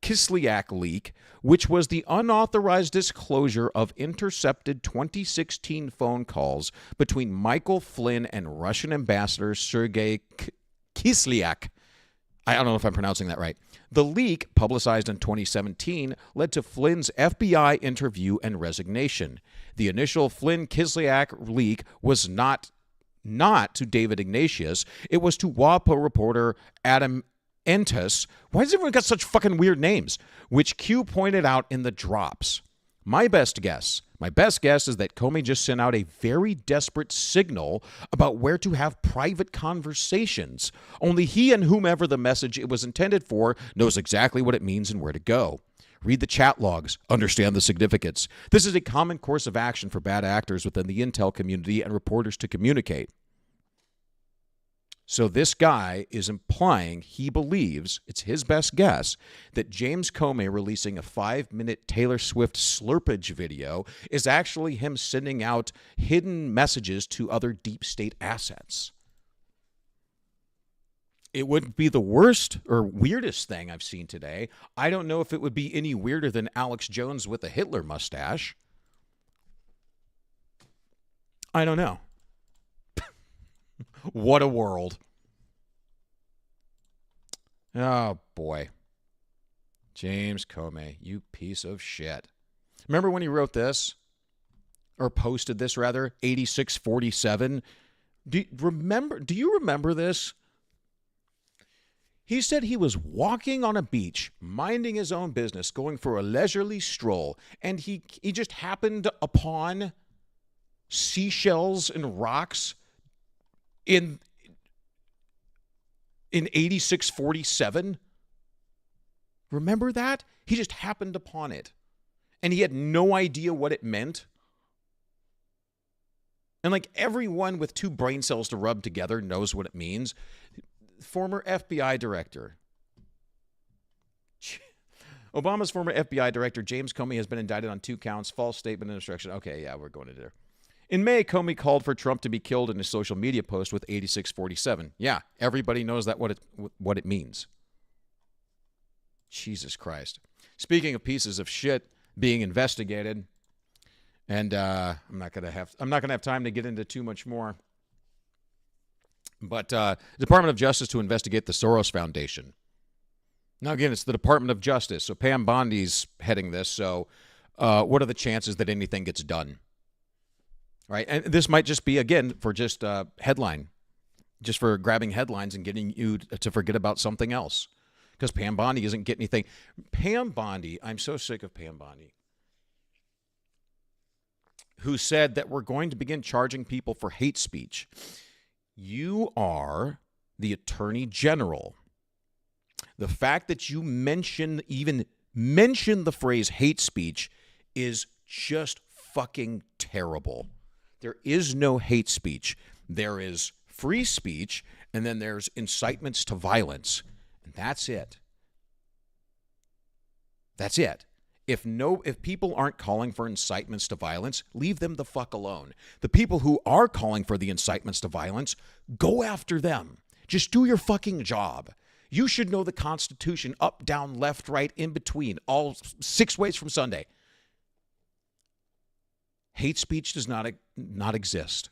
Kislyak leak, which was the unauthorized disclosure of intercepted 2016 phone calls between Michael Flynn and Russian ambassador Sergei Kislyak. I don't know if I'm pronouncing that right. The leak, publicized in 2017, led to Flynn's FBI interview and resignation. The initial Flynn-Kislyak leak was not to David Ignatius. It was to WAPO reporter Adam Entus. Why does everyone got such fucking weird names? Which Q pointed out in the drops. My best guess is that Comey just sent out a very desperate signal about where to have private conversations. Only he and whomever the message it was intended for knows exactly what it means and where to go. Read the chat logs. Understand the significance. This is a common course of action for bad actors within the intel community and reporters to communicate. So this guy is implying he believes, it's his best guess, that James Comey releasing a 5-minute Taylor Swift slurpage video is actually him sending out hidden messages to other deep state assets. It wouldn't be the worst or weirdest thing I've seen today. I don't know if it would be any weirder than Alex Jones with a Hitler mustache. I don't know. What a world. Oh, boy. James Comey, you piece of shit. Remember when he wrote this? Or posted this, rather? 8647. Do you remember this? He said he was walking on a beach, minding his own business, going for a leisurely stroll, and he just happened upon seashells and rocks in 8647. Remember that? He just happened upon it. And he had no idea what it meant. And like everyone with 2 brain cells to rub together knows what it means. Former FBI director. Obama's former FBI director, James Comey, has been indicted on 2 counts, false statement and obstruction. Okay, yeah, we're going to there. In May, Comey called for Trump to be killed in a social media post with 8647. Yeah, everybody knows that what it means. Jesus Christ. Speaking of pieces of shit being investigated, and I'm not gonna have time to get into too much more. But the Department of Justice to investigate the Soros Foundation. Now again, it's the Department of Justice, so Pam Bondi's heading this. So, what are the chances that anything gets done? Right, and this might just be, again, for just headline, just for grabbing headlines and getting you to forget about something else. Because Pam Bondi isn't getting anything. Pam Bondi, I'm so sick of Pam Bondi, who said that we're going to begin charging people for hate speech. You are the Attorney General. The fact that you even mention the phrase hate speech is just fucking terrible. There is no hate speech. There is free speech, and then there's incitements to violence. And that's it. That's it. If people aren't calling for incitements to violence, leave them the fuck alone. The people who are calling for the incitements to violence, go after them. Just do your fucking job. You should know the Constitution up, down, left, right, in between, all 6 ways from Sunday. Hate speech does not exist.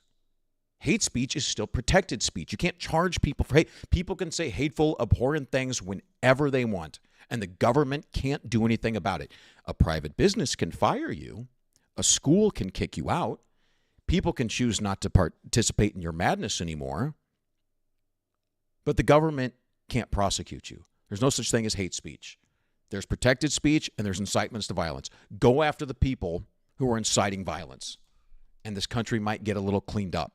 Hate speech is still protected speech. You can't charge people for hate. People can say hateful, abhorrent things whenever they want, and the government can't do anything about it. A private business can fire you. A school can kick you out. People can choose not to participate in your madness anymore. But the government can't prosecute you. There's no such thing as hate speech. There's protected speech and there's incitements to violence. Go after the people who are inciting violence, and this country might get a little cleaned up.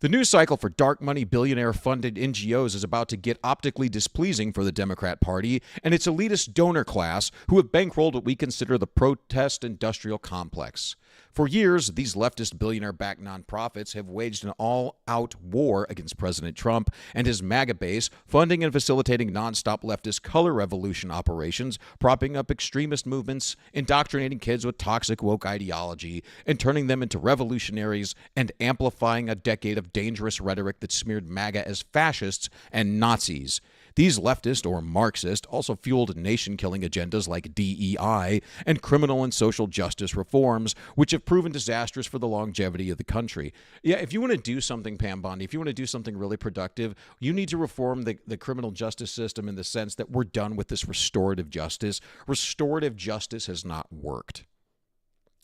The news cycle for dark money billionaire-funded NGOs is about to get optically displeasing for the Democrat Party and its elitist donor class who have bankrolled what we consider the protest industrial complex. For years, these leftist billionaire-backed nonprofits have waged an all-out war against President Trump and his MAGA base, funding and facilitating nonstop leftist color revolution operations, propping up extremist movements, indoctrinating kids with toxic woke ideology, and turning them into revolutionaries, and amplifying a decade of dangerous rhetoric that smeared MAGA as fascists and Nazis. These leftist or Marxist also fueled nation-killing agendas like DEI and criminal and social justice reforms, which have proven disastrous for the longevity of the country. Yeah, if you want to do something, Pam Bondi, if you want to do something really productive, you need to reform the criminal justice system in the sense that we're done with this restorative justice. Restorative justice has not worked.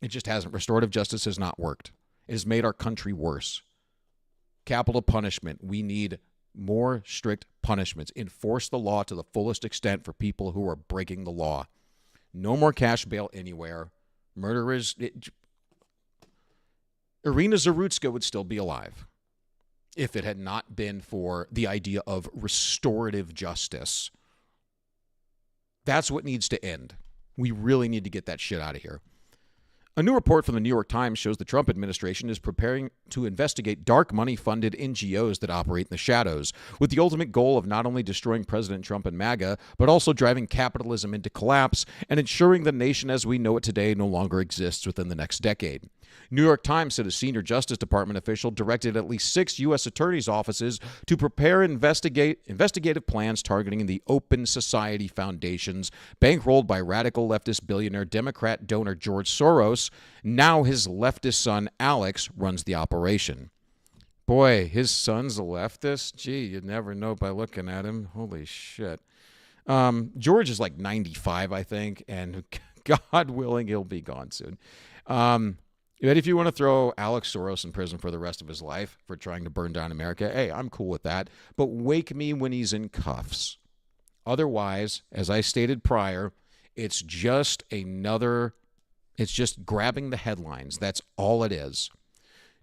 It just hasn't. Restorative justice has not worked. It has made our country worse. Capital punishment. We need more strict punishments. Enforce the law to the fullest extent for people who are breaking the law. No more cash bail anywhere. Murderers. Irina Zarutska would still be alive if it had not been for the idea of restorative justice. That's what needs to end. We really need to get that shit out of here. A new report from the New York Times shows the Trump administration is preparing to investigate dark money-funded NGOs that operate in the shadows, with the ultimate goal of not only destroying President Trump and MAGA, but also driving capitalism into collapse and ensuring the nation as we know it today no longer exists within the next decade. New York Times said a senior Justice Department official directed at least 6 U.S. attorneys' offices to prepare investigative plans targeting the Open Society Foundations, bankrolled by radical leftist billionaire Democrat donor George Soros. Now his leftist son, Alex, runs the operation. Boy, his son's a leftist? Gee, you'd never know by looking at him. Holy shit. George is like 95, I think, and God willing, he'll be gone soon. But if you want to throw Alex Soros in prison for the rest of his life for trying to burn down America, hey, I'm cool with that. But wake me when he's in cuffs. Otherwise, as I stated prior, it's just grabbing the headlines. That's all it is.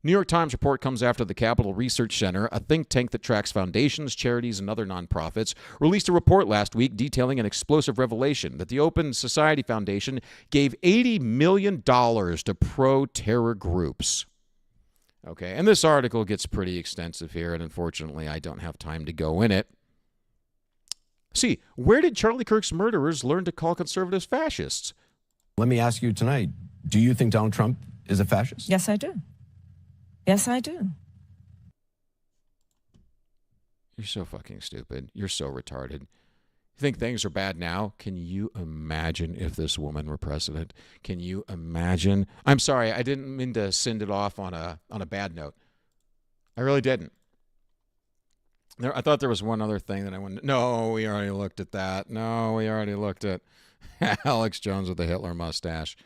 New York Times report comes after the Capital Research Center, a think tank that tracks foundations, charities, and other nonprofits, released a report last week detailing an explosive revelation that the Open Society Foundation gave $80 million to pro-terror groups. Okay, and this article gets pretty extensive here, and unfortunately I don't have time to go in it. See, where did Charlie Kirk's murderers learn to call conservatives fascists? Let me ask you tonight, do you think Donald Trump is a fascist? Yes, I do. Yes, I do. You're so fucking stupid. You're so retarded. You think things are bad now? Can you imagine if this woman were president? Can you imagine? I'm sorry, I didn't mean to send it off on a bad note. I really didn't. I thought there was one other thing that I wanted. No, we already looked at that. No, we already looked at Alex Jones with the Hitler mustache.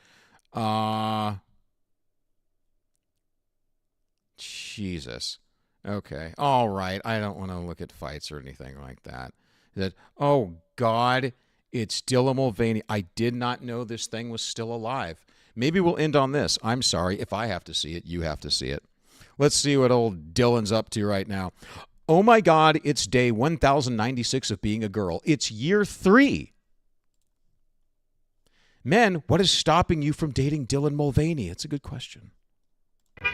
Jesus. Okay. All right. I don't want to look at fights or anything like that. Oh, God, it's Dylan Mulvaney. I did not know this thing was still alive. Maybe we'll end on this. I'm sorry. If I have to see it, you have to see it. Let's see what old Dylan's up to right now. Oh, my God, it's day 1096 of being a girl. It's year 3. Men, what is stopping you from dating Dylan Mulvaney? It's a good question.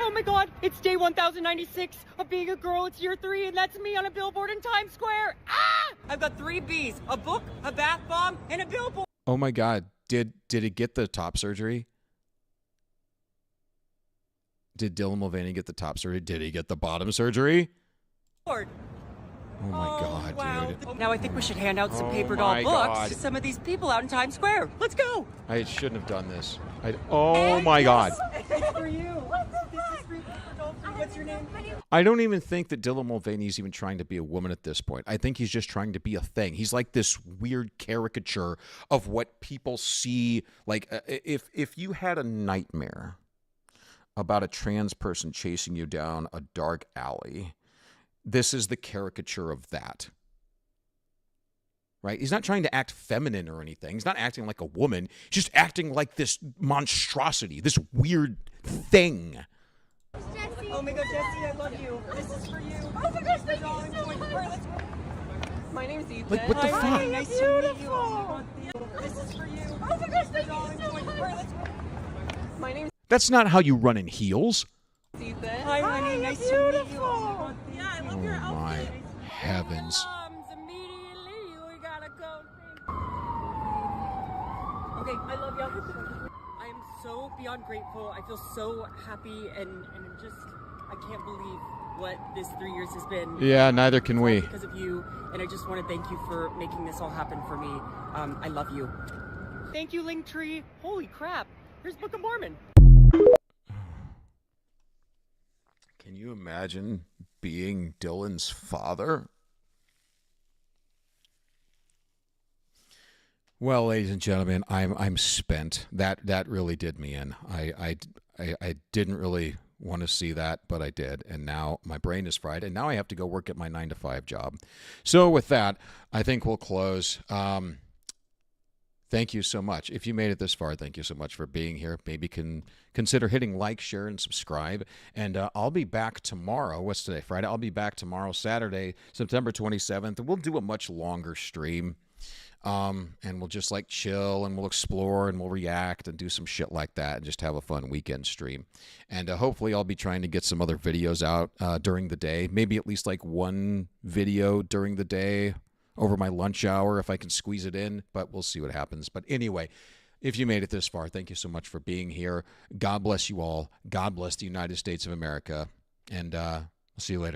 Oh my God, it's day 1096 of being a girl. It's year 3, and that's me on a billboard in Times Square. Ah! I've got 3 Bs, a book, a bath bomb, and a billboard. Oh my God, did it get the top surgery? Did Dylan Mulvaney get the top surgery? Did he get the bottom surgery? Oh my God, wow. dude. Now I think we should hand out some paper doll my books God. to some of these people out in Times Square. Let's go. I shouldn't have done this. Oh my God. It's for you. This is for you. What's your name? I don't even think that Dylan Mulvaney is even trying to be a woman at this point. I think he's just trying to be a thing. He's like this weird caricature of what people see. Like if you had a nightmare about a trans person chasing you down a dark alley, this is the caricature of that. Right? He's not trying to act feminine or anything. He's not acting like a woman. He's just acting like this monstrosity, this weird thing. Oh my God, Jesse, I love you. This is for you. Oh my gosh, thank you so much. My name's Ethan. Like, what the fuck? Hi, nice to meet you. Oh my God, this is for you. Oh my gosh, thank you so much. My name's That's not how you run in heels. Ethan. Hi, honey, nice to meet you. Oh my God. Yeah, I love your outfit. My heavens. Okay, I love you. I am so beyond grateful. I feel so happy and just, I can't believe what this 3 years has been. Yeah, neither can we. Because of you, and I just want to thank you for making this all happen for me. I love you. Thank you, Linktree. Holy crap! Here's Book of Mormon. Can you imagine being Dylan's father? Well, ladies and gentlemen, I'm spent. That really did me in. I didn't really want to see that, but I did, and now my brain is fried, and now I have to go work at my 9-to-5 job. So with that, I think we'll close. Thank you so much. If you made it this far, thank you so much for being here. Maybe consider hitting like, share, and subscribe. And I'll be back tomorrow. What's today? Friday. I'll be back tomorrow, Saturday, September 27th. We'll do a much longer stream. And we'll just like chill and we'll explore and we'll react and do some shit like that and just have a fun weekend stream. And hopefully I'll be trying to get some other videos out during the day. Maybe at least like one video during the day over my lunch hour if I can squeeze it in, but we'll see what happens. But anyway, if you made it this far, thank you so much for being here. God bless you all. God bless the United States of America. And I'll see you later.